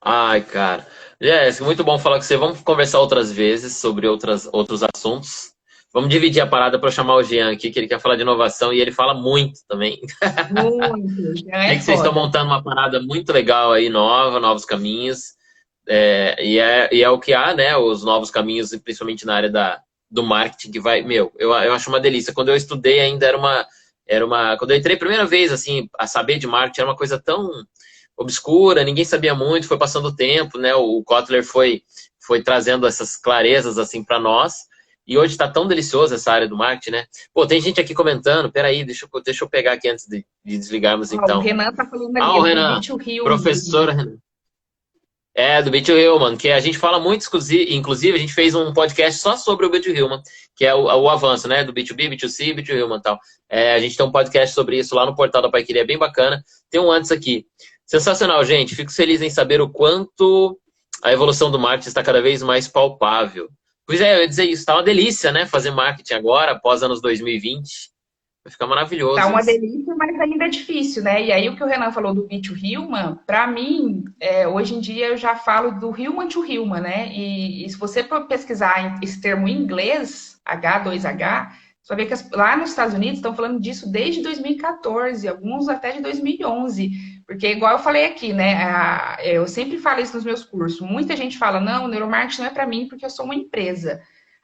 Ai, cara. Jéssica, muito bom falar com você. Vamos conversar outras vezes sobre outros assuntos. Vamos dividir a parada para eu chamar o Jean aqui, que ele quer falar de inovação e ele fala muito também. Muito, já é Sei que vocês estão foda. montando uma parada muito legal aí, nova, novos caminhos. E é o que há, né? Os novos caminhos, principalmente na área do marketing que vai... Meu, eu acho uma delícia. Quando eu estudei ainda quando eu entrei a primeira vez, assim, a saber de marketing, era uma coisa tão obscura, ninguém sabia muito, foi passando o tempo, né? O Kotler foi trazendo essas clarezas, assim, para nós. E hoje está tão delicioso essa área do marketing, né? Pô, tem gente aqui comentando, peraí, deixa eu pegar aqui antes de desligarmos, O então. Renan tá falando Ah, o ali, do Renan, Beach Rio. professor Renan. Do Beat Hillman, que a gente fala muito, inclusive a gente fez um podcast só sobre o Beat Hillman, que é o avanço, né, do B2B, B2C, Beat Hillman e tal. A gente tem um podcast sobre isso lá no portal da Paiqueria, é bem bacana. Tem um antes aqui. Sensacional, gente. Fico feliz em saber o quanto a evolução do marketing está cada vez mais palpável. Pois é, eu ia dizer isso, tá uma delícia, né, fazer marketing agora, após anos 2020. Vai ficar maravilhoso Tá uma isso. delícia, mas ainda é difícil, né? E aí o que o Renan falou do Beach Hillman, para mim, hoje em dia eu já falo do Hillman to Hillman, né? E se você for pesquisar esse termo em inglês, H2H, você vai ver que lá nos Estados Unidos estão falando disso desde 2014, alguns até de 2011. Porque, igual eu falei aqui, né? Eu sempre falo isso nos meus cursos. Muita gente fala, não, o neuromarketing não é para mim porque eu sou uma empresa.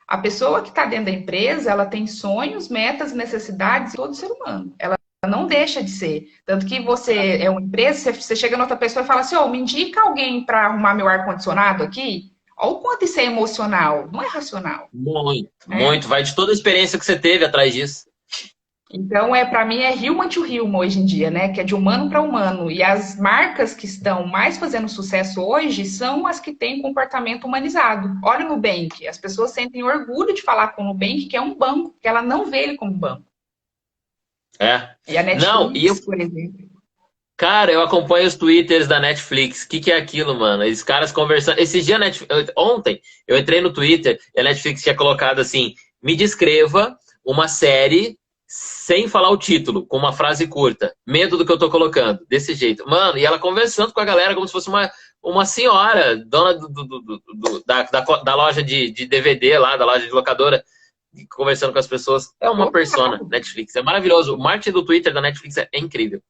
A pessoa que está dentro da empresa, ela tem sonhos, metas, necessidades, todo ser humano. Ela não deixa de ser. Tanto que você é uma empresa, você chega na outra pessoa e fala assim, oh, me indica alguém para arrumar meu ar-condicionado aqui. Olha o quanto isso é emocional, não é racional. Muito, Né? muito. Vai de toda a experiência que você teve atrás disso. Então, para mim, é human to human hoje em dia, né? Que é de humano para humano. E as marcas que estão mais fazendo sucesso hoje são as que têm comportamento humanizado. Olha o Nubank. As pessoas sentem orgulho de falar com o Nubank, que é um banco, que ela não vê ele como banco. E a Não, Netflix, por exemplo. cara, eu acompanho os twitters da Netflix. O que é aquilo, mano? Esses caras conversando. Esses dias, ontem, eu entrei no Twitter e a Netflix tinha colocado assim: me descreva uma série sem falar o título, com uma frase curta. Medo do que eu tô colocando. Desse jeito. Mano, e ela conversando com a galera como se fosse uma senhora, dona da loja de DVD lá, da loja de locadora, conversando com as pessoas. É uma persona, Netflix. É maravilhoso. O marketing do Twitter da Netflix é incrível.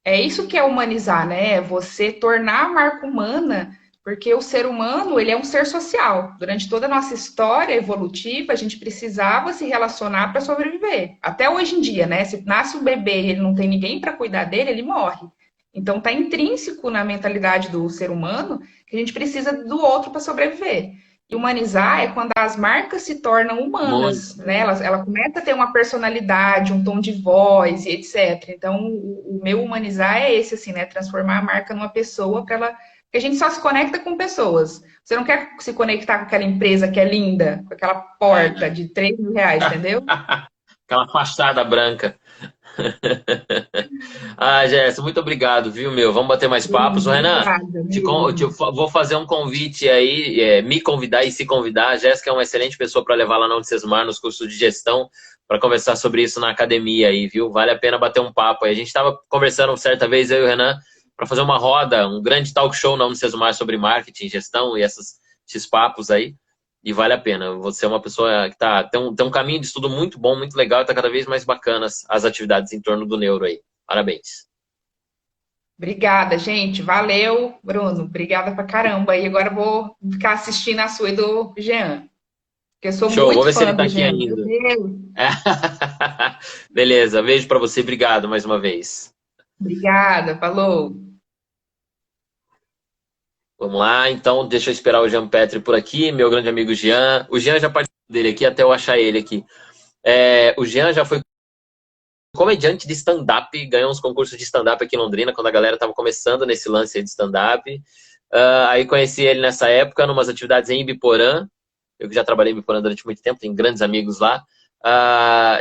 É isso que é humanizar, né? É você tornar a marca humana, porque o ser humano, ele é um ser social. Durante toda a nossa história evolutiva, a gente precisava se relacionar para sobreviver. Até hoje em dia, né? Se nasce um bebê e ele não tem ninguém para cuidar dele, ele morre. Então, está intrínseco na mentalidade do ser humano que a gente precisa do outro para sobreviver. E humanizar é quando as marcas se tornam humanas, Muito. né? Ela começa a ter uma personalidade, um tom de voz e etc. Então, o meu humanizar é esse, assim, né? Transformar a marca numa pessoa para ela. Porque a gente só se conecta com pessoas. Você não quer se conectar com aquela empresa que é linda, com aquela porta de R$ 3.000, entendeu? Aquela fachada branca. Jéssica, muito obrigado, viu, meu? Vamos bater mais papos. Renan, Obrigada, mesmo. vou fazer um convite aí, me convidar e se convidar. A Jéssica é uma excelente pessoa para levar lá na Unicesumar, nos cursos de gestão, para conversar sobre isso na academia aí, viu? Vale a pena bater um papo aí. A gente estava conversando certa vez, eu e o Renan, para fazer uma roda, um grande talk show na Unicesumar sobre marketing, gestão e esses papos aí. E vale a pena. Você é uma pessoa que tem um caminho de estudo muito bom, muito legal, e está cada vez mais bacanas as atividades em torno do neuro aí. Parabéns. Obrigada, gente. Valeu, Bruno. Obrigada pra caramba. E agora eu vou ficar assistindo a sua e do Jean. Porque eu sou Show, vou muito ver se ele fã tá do aqui Jean. Meu ainda. Deus. Beleza, beijo para você, obrigado mais uma vez. Obrigada, falou. Vamos lá, então, deixa eu esperar o Jean Petri por aqui, meu grande amigo Jean. O Jean já participou dele aqui, até eu achar ele aqui. O Jean já foi comediante de stand-up, ganhou uns concursos de stand-up aqui em Londrina, quando a galera estava começando nesse lance aí de stand-up. Aí conheci ele nessa época, numas atividades em Ibiporã. Eu que já trabalhei em Ibiporã durante muito tempo, tenho grandes amigos lá.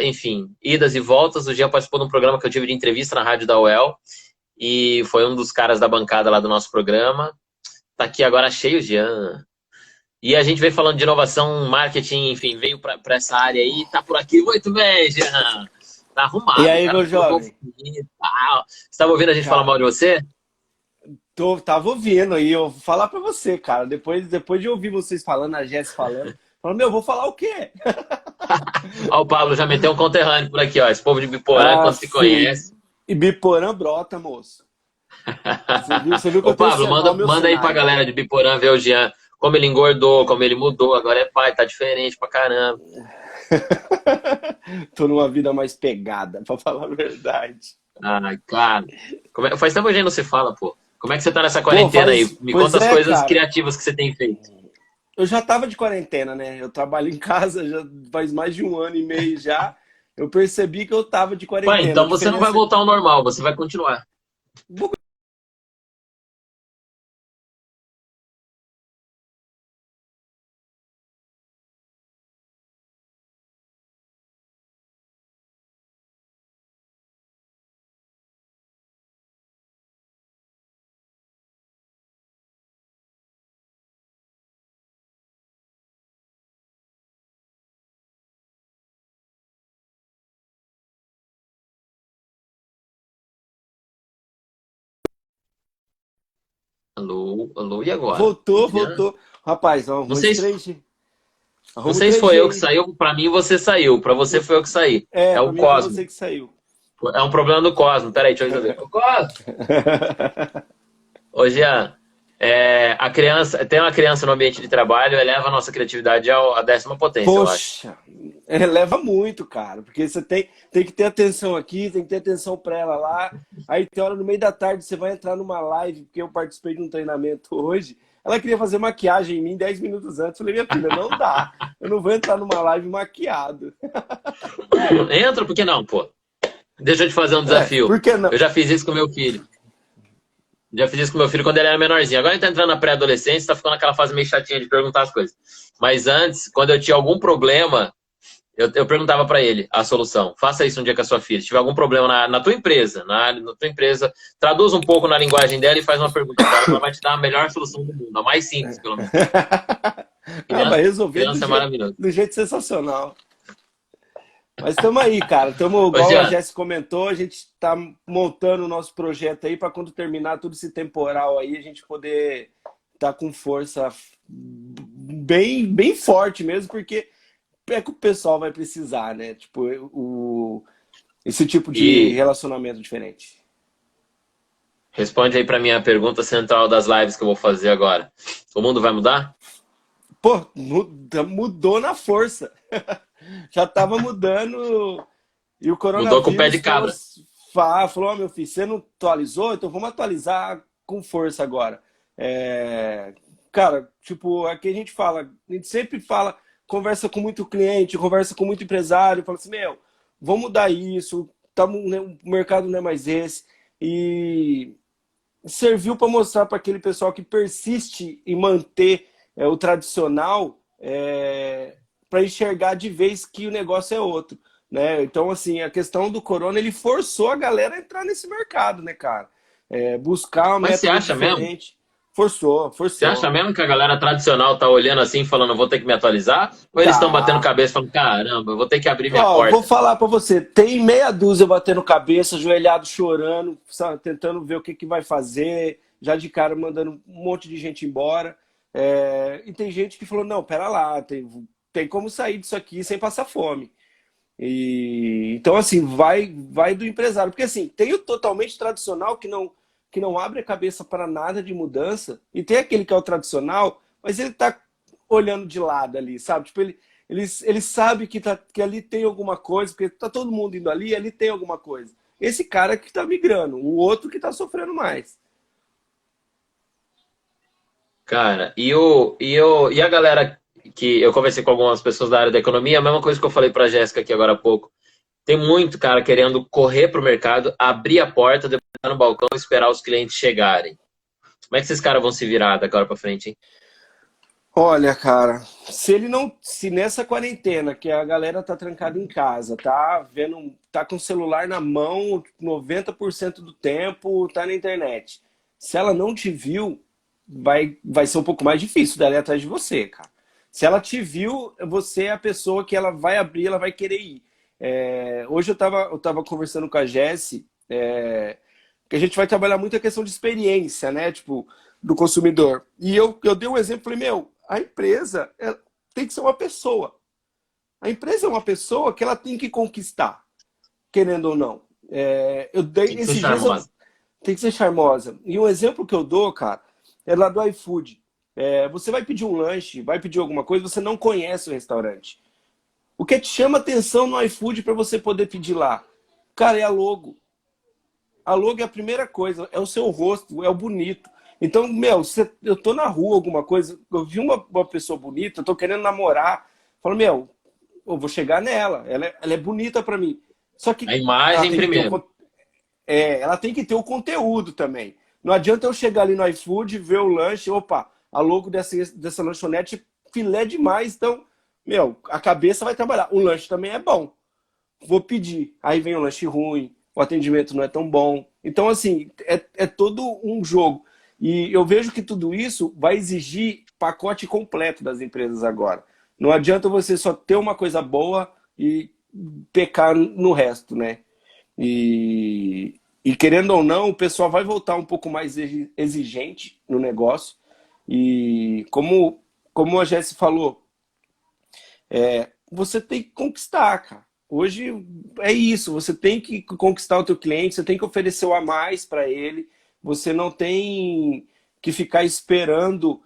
Enfim, idas e voltas. O Jean participou de um programa que eu tive de entrevista na rádio da UEL, e foi um dos caras da bancada lá do nosso programa. Tá aqui agora cheio, Jean. E a gente veio falando de inovação, marketing, enfim, veio para essa área aí, tá por aqui muito bem, Jean. Tá arrumado. E aí, cara, meu jovem? Você estava ouvindo a gente falar mal de você? Tava ouvindo aí, eu vou falar pra você, cara. Depois de ouvir vocês falando, a Jéssica falando, meu, vou falar o quê? Ó, o Pablo já meteu um conterrâneo por aqui, ó. Esse povo de Biporã, quando se conhece. E Biporã brota, moço. Você viu que Ô, eu tenho Pablo, manda aí pra galera de Biporã ver o Jean como ele engordou, como ele mudou, agora é pai, tá diferente pra caramba. Tô numa vida mais pegada, pra falar a verdade. Ai, cara. Faz tempo que a gente não se fala, pô. Como é que você tá nessa Pô, quarentena aí? Me pois conta as é, coisas cara. criativas que você tem feito. Eu já tava de quarentena, né? Eu trabalho em casa já faz mais de 1 ano e meio já. Eu percebi que eu tava de Pai, quarentena. A então você não vai diferença. voltar ao normal, você vai continuar. Alô, alô, e agora? Voltou, Adriano? voltou. Rapaz, Não arruma sei esse se, 3G. não Arruma o sei se foi 3G eu que aí. saiu, pra mim você saiu, pra você foi eu que saí. É, É pra o mim foi Cosmo. você que saiu. É um problema do Cosmo. Peraí, deixa eu resolver. Ô, Cosmo! Ô, Jean, a criança, ter uma criança no ambiente de trabalho eleva a nossa criatividade à 10ª potência, eu acho. Poxa, leva muito, cara, porque você tem que ter atenção aqui, tem que ter atenção pra ela lá. Aí tem hora no meio da tarde você vai entrar numa live, porque eu participei de um treinamento hoje. Ela queria fazer maquiagem em mim 10 minutos antes. Eu falei, minha filha, não dá. Eu não vou entrar numa live maquiado. Entra, por que não, pô? Deixa eu te fazer um desafio. Por que não? Eu já fiz isso com meu filho. Já fiz isso com meu filho quando ele era menorzinho. Agora ele tá entrando na pré-adolescência, tá ficando naquela fase meio chatinha de perguntar as coisas. Mas antes, quando eu tinha algum problema, eu perguntava para ele a solução. Faça isso um dia com a sua filha. Se tiver algum problema na tua empresa, na tua empresa, traduz um pouco na linguagem dela e faz uma pergunta para ela. Ela vai te dar a melhor solução do mundo, a mais simples, pelo menos. Vai Criança, resolver criança é maravilhoso. do jeito sensacional. Mas estamos aí, cara. Estamos, Ô, igual a Jean, Jéssica comentou, a gente está montando o nosso projeto aí para quando terminar todo esse temporal aí, a gente poder estar com força bem, bem forte mesmo, porque é que o pessoal vai precisar, né? Tipo, esse tipo de e relacionamento diferente. responde aí para minha pergunta central das lives que eu vou fazer agora. O mundo vai mudar? Pô, mudou na força. Já estava mudando e o Mudou com o pé coronavírus de cabra. falou, ó, meu filho, você não atualizou? Então vamos atualizar com força agora. Cara, tipo, aqui a gente fala, a gente sempre fala, conversa com muito cliente, conversa com muito empresário, fala assim, meu, vamos mudar isso, o mercado não é mais esse. E serviu para mostrar para aquele pessoal que persiste em manter o tradicional, para enxergar de vez que o negócio é outro, né? Então, assim, a questão do corona, ele forçou a galera a entrar nesse mercado, né, cara? Buscar uma Mas você método acha mesmo? diferente. Forçou, Você acha forçou. mesmo que a galera tradicional tá olhando assim, falando, vou ter que me atualizar? Ou eles estão batendo Tá. cabeça, falando, caramba, eu vou ter que abrir minha Ó, vou porta? falar para você, tem meia dúzia batendo cabeça, ajoelhado, chorando, sabe, tentando ver o que vai fazer, já de cara mandando um monte de gente embora. E tem gente que falou, não, pera lá, tem como sair disso aqui sem passar fome. Então, assim, vai do empresário. Porque, assim, tem o totalmente tradicional que não abre a cabeça para nada de mudança, e tem aquele que é o tradicional, mas ele tá olhando de lado ali, sabe? Tipo, ele sabe que ali tem alguma coisa, porque tá todo mundo indo ali tem alguma coisa. Esse cara que tá migrando, o outro que tá sofrendo mais. Cara, e a galera que eu conversei com algumas pessoas da área da economia, a mesma coisa que eu falei pra Jéssica aqui agora há pouco. Tem muito cara querendo correr pro mercado, abrir a porta, depois ir no balcão e esperar os clientes chegarem. Como é que esses caras vão se virar da agora pra frente, hein? Olha, cara, se nessa quarentena que a galera tá trancada em casa, tá com o celular na mão 90% do tempo, tá na internet. Se ela não te viu, vai ser um pouco mais difícil dela ir atrás de você, cara. Se ela te viu, você é a pessoa que ela vai abrir, ela vai querer ir. Hoje eu tava conversando com a Jessi, que a gente vai trabalhar muito a questão de experiência, né? Tipo, do consumidor. E eu dei um exemplo, falei, meu, a empresa tem que ser uma pessoa. A empresa é uma pessoa que ela tem que conquistar, querendo ou não. Tem que ser charmosa. Tem que ser charmosa. E um exemplo que eu dou, cara, é lá do iFood. Você vai pedir um lanche, vai pedir alguma coisa, você não conhece o restaurante. O que te chama atenção no iFood para você poder pedir lá? Cara, é a logo. A logo é a primeira coisa, é o seu rosto, é o bonito. Então, eu tô na rua, alguma coisa, eu vi uma pessoa bonita, eu tô querendo namorar. Falo, eu vou chegar nela, ela é bonita para mim. Só que A ela imagem tem que ter primeiro. ela tem que ter o conteúdo também. Não adianta eu chegar ali no iFood, ver o lanche, opa, a logo dessa lanchonete filé demais, então, a cabeça vai trabalhar. O lanche também é bom. Vou pedir. Aí vem o lanche ruim, o atendimento não é tão bom. Então, assim, é todo um jogo. E eu vejo que tudo isso vai exigir pacote completo das empresas agora. Não adianta você só ter uma coisa boa e pecar no resto, né? E querendo ou não, o pessoal vai voltar um pouco mais exigente no negócio. E como a Jess falou, você tem que conquistar, cara. Hoje é isso, você tem que conquistar o teu cliente, você tem que oferecer o a mais para ele, você não tem que ficar esperando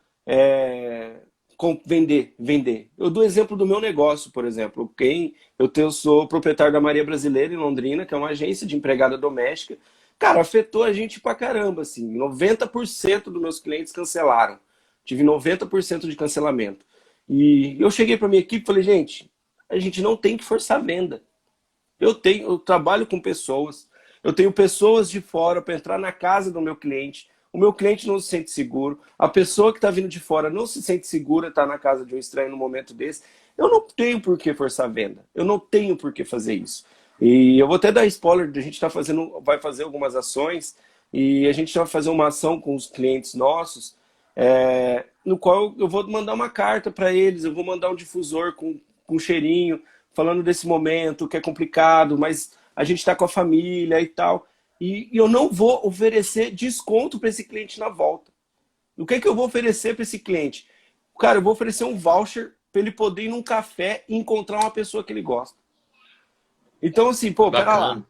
vender. Eu dou exemplo do meu negócio, por exemplo. Eu sou proprietário da Maria Brasileira em Londrina, que é uma agência de empregada doméstica. Cara, afetou a gente pra caramba, assim. 90% dos meus clientes cancelaram. Tive 90% de cancelamento. E eu cheguei para minha equipe e falei, gente, a gente não tem que forçar a venda. Eu trabalho com pessoas, eu tenho pessoas de fora para entrar na casa do meu cliente. O meu cliente não se sente seguro, a pessoa que está vindo de fora não se sente segura, está na casa de um estranho no momento desse. Eu não tenho por que forçar a venda, eu não tenho por que fazer isso. E eu vou até dar spoiler, a gente vai fazer algumas ações e a gente vai fazer uma ação com os clientes nossos, no qual eu vou mandar uma carta para eles, eu vou mandar um difusor com cheirinho, falando desse momento que é complicado, mas a gente está com a família e tal. E eu não vou oferecer desconto para esse cliente na volta. O que eu vou oferecer para esse cliente? Cara, eu vou oferecer um voucher para ele poder ir num café e encontrar uma pessoa que ele gosta. Então, assim, pera lá. Bacana.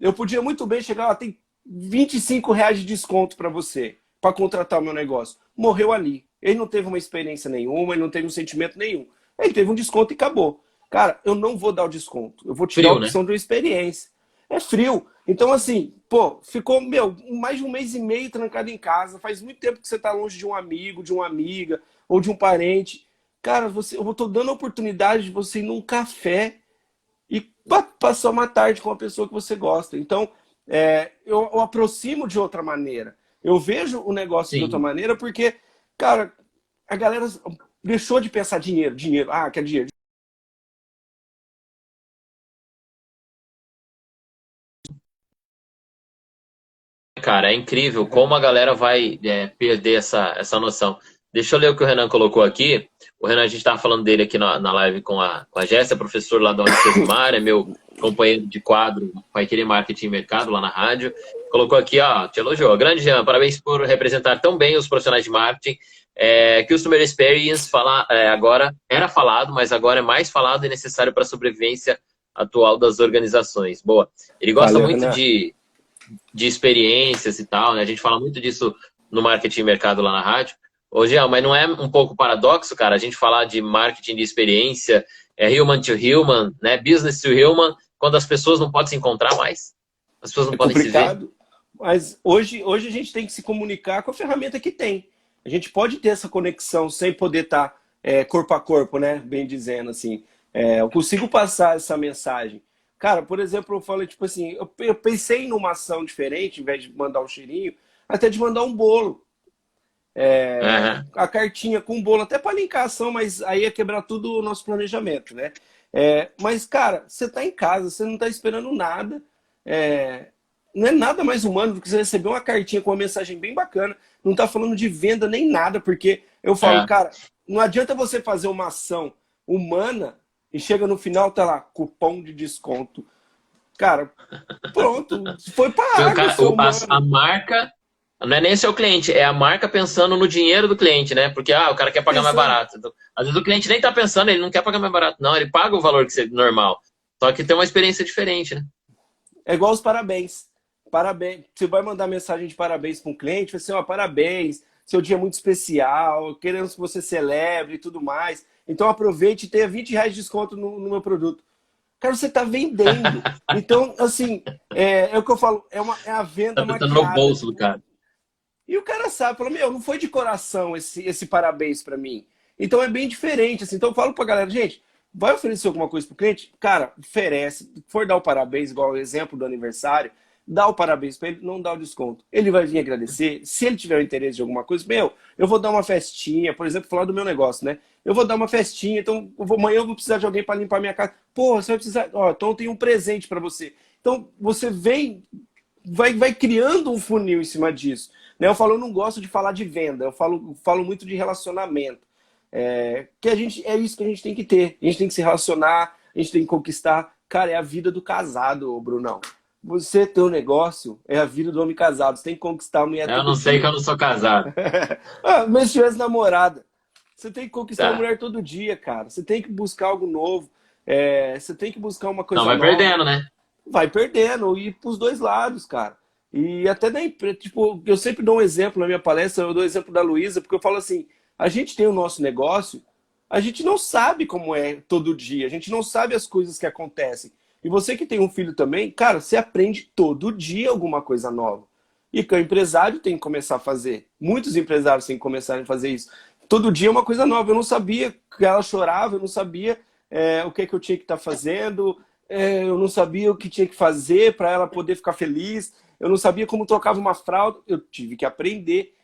Eu podia muito bem chegar lá, tem R$ 25 de desconto para você, para contratar o meu negócio. Morreu ali. Ele não teve uma experiência nenhuma, ele não teve um sentimento nenhum. Ele teve um desconto e acabou. Cara, eu não vou dar o desconto. Eu vou te dar a Frio, né? opção de uma experiência. É frio. Então, assim, ficou, mais de um mês e meio trancado em casa. Faz muito tempo que você tá longe de um amigo, de uma amiga ou de um parente. Cara, eu tô dando a oportunidade de você ir num café e passar uma tarde com a pessoa que você gosta. Então, eu aproximo de outra maneira. Eu vejo o negócio de outra Sim. maneira porque, cara, a galera deixou de pensar dinheiro, dinheiro. Ah, quer dinheiro. Cara, é incrível como a galera vai perder essa noção. Deixa eu ler o que o Renan colocou aqui. O Renan, a gente estava falando dele aqui na live com a Jéssica, professor lá da Unicesumar, é meu companheiro de quadro, vai querer marketing e mercado lá na rádio. Colocou aqui, ó, te elogiou. Grande Jean, parabéns por representar tão bem os profissionais de marketing. Customer Experience agora era falado, mas agora é mais falado e necessário para a sobrevivência atual das organizações. Boa. Ele gosta Valeu, muito Renan. de experiências e tal, né? A gente fala muito disso no marketing e mercado lá na rádio. Ô, Jean, mas não é um pouco paradoxo, cara, a gente falar de marketing de experiência, human to human, né? Business to human, quando as pessoas não podem se encontrar mais? As pessoas não É podem se ver? complicado, mas hoje a gente tem que se comunicar com a ferramenta que tem. A gente pode ter essa conexão sem poder estar corpo a corpo, né? Bem dizendo assim. Eu consigo passar essa mensagem. Cara, por exemplo, eu falei, tipo assim, eu pensei numa ação diferente, em vez de mandar um cheirinho, até de mandar um bolo. Aham. A cartinha com o bolo, até para linkar a ação, mas aí ia quebrar tudo o nosso planejamento, né? Mas, cara, você tá em casa, você não tá esperando nada. É, não é nada mais humano do que você receber uma cartinha com uma mensagem bem bacana. Não tá falando de venda nem nada, porque eu falo, É. cara, não adianta você fazer uma ação humana e chega no final, tá lá, cupom de desconto. Cara, pronto, foi pra Porque água ser a humano. marca não é nem o seu cliente, é a marca pensando no dinheiro do cliente, né? Porque o cara quer pagar mais Pensando, barato. Então, às vezes o cliente nem tá pensando, ele não quer pagar mais barato, não, ele paga o valor que seria normal. Só que tem uma experiência diferente, né? é igual os parabéns. Parabéns. Você vai mandar mensagem de parabéns para um cliente, vai ser, ó, parabéns. seu dia é muito especial, queremos que você celebre e tudo mais. Então aproveite e tenha R$ 20 de desconto no meu produto. Cara, você está vendendo. Então, assim, é o que eu falo, é a venda Tá no maquiada. bolso do cara. E o cara sabe, fala, meu, não foi de coração esse parabéns para mim. Então é bem diferente, assim. Então eu falo pra galera, gente, vai oferecer alguma coisa pro cliente? Cara, oferece. Se for dar o parabéns, igual o exemplo do aniversário, dá o parabéns para ele, não dá o desconto. Ele vai vir agradecer. Se ele tiver o interesse de alguma coisa, meu, eu vou dar uma festinha, por exemplo, falar do meu negócio, né? Eu vou dar uma festinha, então amanhã eu vou precisar de alguém para limpar minha casa. Pô, você vai precisar. Ó, então eu tenho um presente para você. Então você vem, vai criando um funil em cima disso. Né? Eu falo, eu não gosto de falar de venda, eu falo muito de relacionamento. Que é isso que a gente tem que ter. A gente tem que se relacionar, a gente tem que conquistar. Cara, é a vida do casado, Brunão. Você ter um negócio é a vida do homem casado. Você tem que conquistar a mulher Eu não sei que eu não sou casado. Mas se tivesse namorada, você tem que conquistar Tá. a mulher todo dia, cara. Você tem que buscar algo novo. Você tem que buscar uma coisa Não, vai nova. perdendo, né? Vai perdendo, e pros dois lados, cara. E até da empresa, tipo, eu sempre dou um exemplo na minha palestra, eu dou o exemplo da Luísa, porque eu falo assim, a gente tem o nosso negócio, a gente não sabe como é todo dia, a gente não sabe as coisas que acontecem. E você que tem um filho também, cara, você aprende todo dia alguma coisa nova. E que o empresário tem que começar a fazer. Muitos empresários têm que começar a fazer isso. Todo dia é uma coisa nova. Eu não sabia que ela chorava, eu não sabia o que é que eu tinha que estar fazendo, eu não sabia o que tinha que fazer para ela poder ficar feliz, eu não sabia como trocava uma fralda, eu tive que aprender.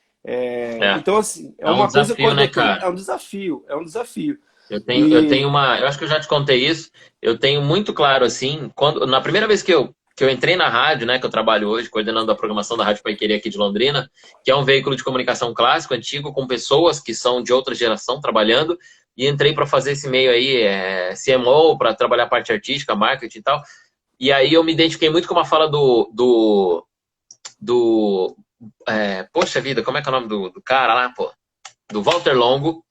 Então, assim, é uma coisa... desafio, né, cara? É um desafio, é um desafio. Eu tenho uma. Eu acho que eu já te contei isso. Eu tenho muito claro, assim, na primeira vez que eu entrei na rádio, né, que eu trabalho hoje, coordenando a programação da Rádio Paiquerê aqui de Londrina, que é um veículo de comunicação clássico, antigo, com pessoas que são de outra geração trabalhando, e entrei para fazer esse meio aí, CMO, para trabalhar a parte artística, marketing e tal. E aí eu me identifiquei muito com uma fala poxa vida, como é que é o nome do cara lá, pô? Do Walter Longo,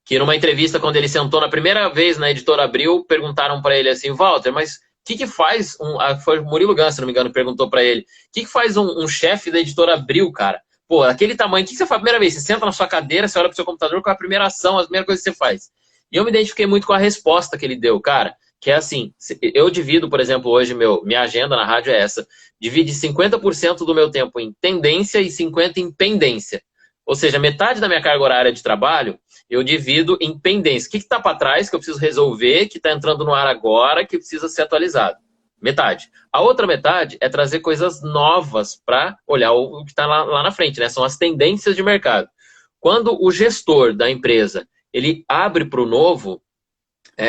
que numa entrevista, quando ele sentou na primeira vez na Editora Abril, perguntaram para ele assim, Walter, mas o que faz foi o Murilo Gans, se não me engano, perguntou para ele, o que faz um chefe da Editora Abril, cara? Pô, aquele tamanho, o que você faz a primeira vez? Você senta na sua cadeira, você olha pro seu computador, qual é a primeira ação, a primeira coisa que você faz? E eu me identifiquei muito com a resposta que ele deu, cara, que é assim, eu divido, por exemplo, hoje minha agenda na rádio é essa, divide 50% do meu tempo em tendência e 50% em pendência. Ou seja, metade da minha carga horária de trabalho eu divido em pendência. O que está para trás que eu preciso resolver, que está entrando no ar agora, que precisa ser atualizado? Metade. A outra metade é trazer coisas novas para olhar o que está lá na frente, né? São as tendências de mercado. Quando o gestor da empresa ele abre para o novo,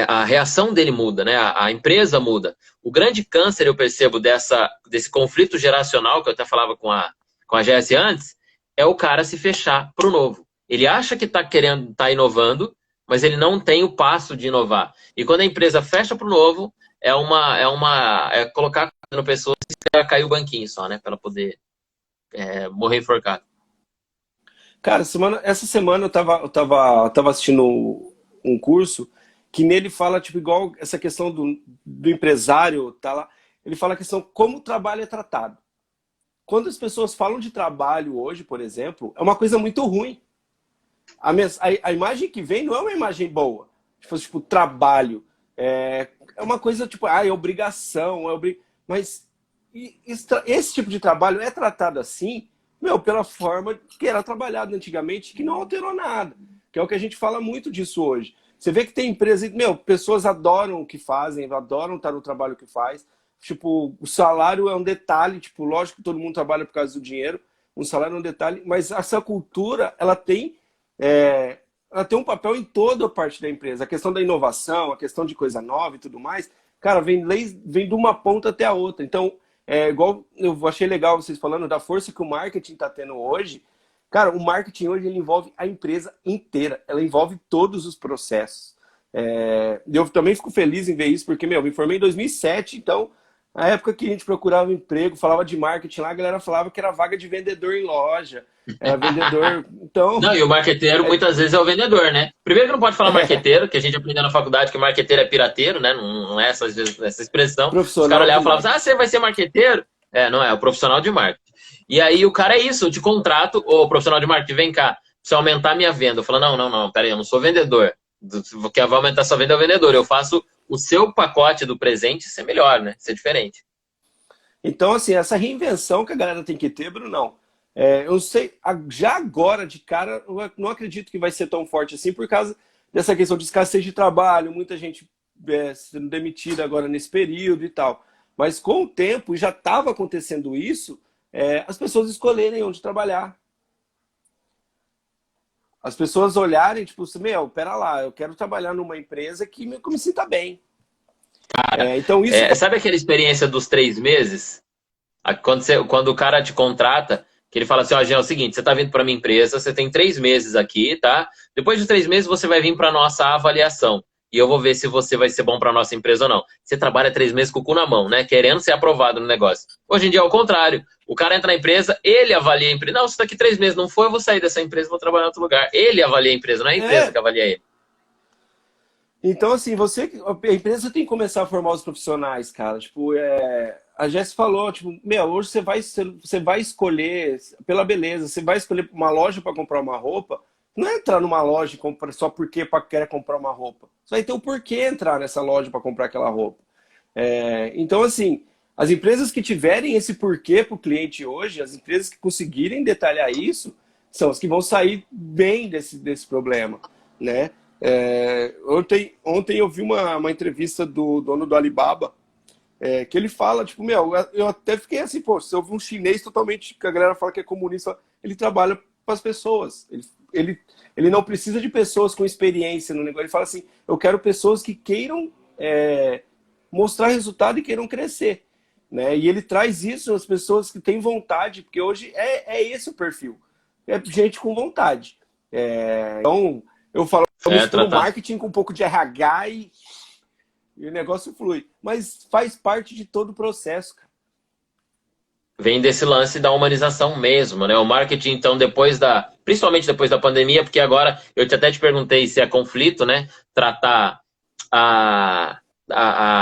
a reação dele muda, né? A empresa muda. O grande câncer, eu percebo, desse conflito geracional, que eu até falava com a Jessie antes, é o cara se fechar para o novo. Ele acha que está querendo, está inovando, mas ele não tem o passo de inovar. E quando a empresa fecha para o novo, é colocar no pessoas e esperar cair o banquinho só, né? Para ela poder morrer enforcado. Cara, essa semana eu tava assistindo um curso que nele fala, tipo, igual essa questão do empresário, tá lá, ele fala a questão como o trabalho é tratado. Quando as pessoas falam de trabalho hoje, por exemplo, é uma coisa muito ruim. A imagem que vem não é uma imagem boa. Tipo, trabalho. É uma coisa, tipo, é obrigação, mas esse tipo de trabalho é tratado assim, pela forma que era trabalhado antigamente, que não alterou nada. Que é o que a gente fala muito disso hoje. Você vê que tem empresas, pessoas adoram o que fazem, adoram estar no trabalho que faz. Tipo, o salário é um detalhe, tipo, lógico que todo mundo trabalha por causa do dinheiro, um salário é um detalhe, mas essa cultura, ela tem um papel em toda a parte da empresa. A questão da inovação, a questão de coisa nova e tudo mais, cara, vem de uma ponta até a outra. Então, igual eu achei legal vocês falando da força que o marketing está tendo hoje. Cara, o marketing hoje ele envolve a empresa inteira, ela envolve todos os processos. Eu também fico feliz em ver isso, porque, me formei em 2007, então, na época que a gente procurava emprego, falava de marketing lá, a galera falava que era vaga de vendedor em loja, vendedor, então... Não, e o marqueteiro muitas vezes é o vendedor, né? Primeiro que não pode falar marqueteiro, que a gente aprendeu na faculdade que marqueteiro é pirateiro, né? Não é essa expressão. Os caras olhavam e falavam assim, você vai ser marqueteiro? Não é o profissional de marketing. E aí o cara é isso, eu te contrato, ô profissional de marketing, vem cá, precisa aumentar a minha venda. Eu falo, não, peraí, eu não sou vendedor. Quem vai aumentar sua venda é o vendedor. Eu faço o seu pacote do presente ser melhor, né? Ser diferente. Então, assim, essa reinvenção que a galera tem que ter, Brunão, eu sei, já agora de cara, eu não acredito que vai ser tão forte assim por causa dessa questão de escassez de trabalho, muita gente sendo demitida agora nesse período e tal. Mas com o tempo, já estava acontecendo isso, as pessoas escolherem onde trabalhar. As pessoas olharem, tipo, meu, pera lá, eu quero trabalhar numa empresa que me sinta bem. Cara, Então isso... sabe aquela experiência dos 3 meses? Quando o cara te contrata, que ele fala assim, ó, Jean, é o seguinte, você tá vindo pra minha empresa, você tem 3 meses aqui, tá? Depois de 3 meses você vai vir pra nossa avaliação. E eu vou ver se você vai ser bom pra nossa empresa ou não. Você trabalha 3 meses com o cu na mão, né? Querendo ser aprovado no negócio. Hoje em dia é o contrário. O cara entra na empresa, ele avalia a empresa. Não, se daqui 3 meses não for, eu vou sair dessa empresa e vou trabalhar em outro lugar. Ele avalia a empresa, não é a empresa que avalia ele. Então, assim, a empresa tem que começar a formar os profissionais, cara. Tipo, a Jess falou, tipo, meu, hoje você vai escolher pela beleza, você vai escolher uma loja para comprar uma roupa, não é entrar numa loja e comprar só porque quer comprar uma roupa. Você vai ter o porquê entrar nessa loja para comprar aquela roupa. Então, assim, as empresas que tiverem esse porquê para o cliente hoje, as empresas que conseguirem detalhar isso, são as que vão sair bem desse problema, né? Ontem eu vi uma entrevista do dono do Alibaba, que ele fala, tipo, meu, eu até fiquei assim, pô, se eu vi um chinês totalmente, que a galera fala que é comunista, ele trabalha para as pessoas. Ele não precisa de pessoas com experiência no negócio. Ele fala assim, eu quero pessoas que queiram mostrar resultado e queiram crescer. Né? E ele traz isso às pessoas que têm vontade, porque hoje é esse o perfil. É gente com vontade. Então, eu falo, mistura o marketing com um pouco de RH e o negócio flui. Mas faz parte de todo o processo, cara. Vem desse lance da humanização mesmo, né? O marketing, então, principalmente depois da pandemia, porque agora, eu até te perguntei se é conflito, né? Tratar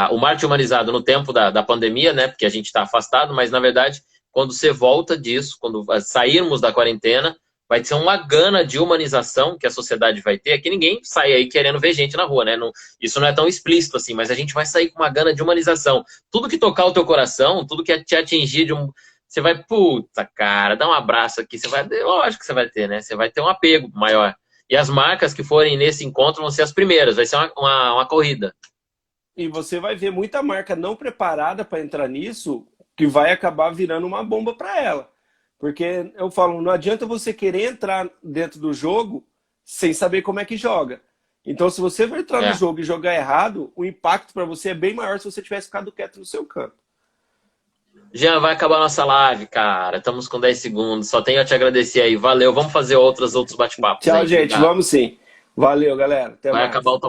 o marketing humanizado no tempo da pandemia, né? Porque a gente está afastado, mas, na verdade, quando você volta disso, quando sairmos da quarentena, vai ser uma gana de humanização que a sociedade vai ter, que ninguém sai aí querendo ver gente na rua, né? Isso não é tão explícito assim, mas a gente vai sair com uma gana de humanização. Tudo que tocar o teu coração, tudo que te atingir você vai, puta, cara, dá um abraço aqui, lógico que você vai ter, né? Você vai ter um apego maior. E as marcas que forem nesse encontro vão ser as primeiras, vai ser uma corrida. E você vai ver muita marca não preparada para entrar nisso, que vai acabar virando uma bomba para ela. Porque eu falo, não adianta você querer entrar dentro do jogo sem saber como é que joga. Então, se você vai entrar no jogo e jogar errado, o impacto para você é bem maior se você tivesse ficado quieto no seu canto. Jean, vai acabar a nossa live, cara. Estamos com 10 segundos. Só tenho a te agradecer aí. Valeu. Vamos fazer outros bate-papos. Tchau, gente. Vamos sim. Valeu, galera. Até mais. Vai acabar o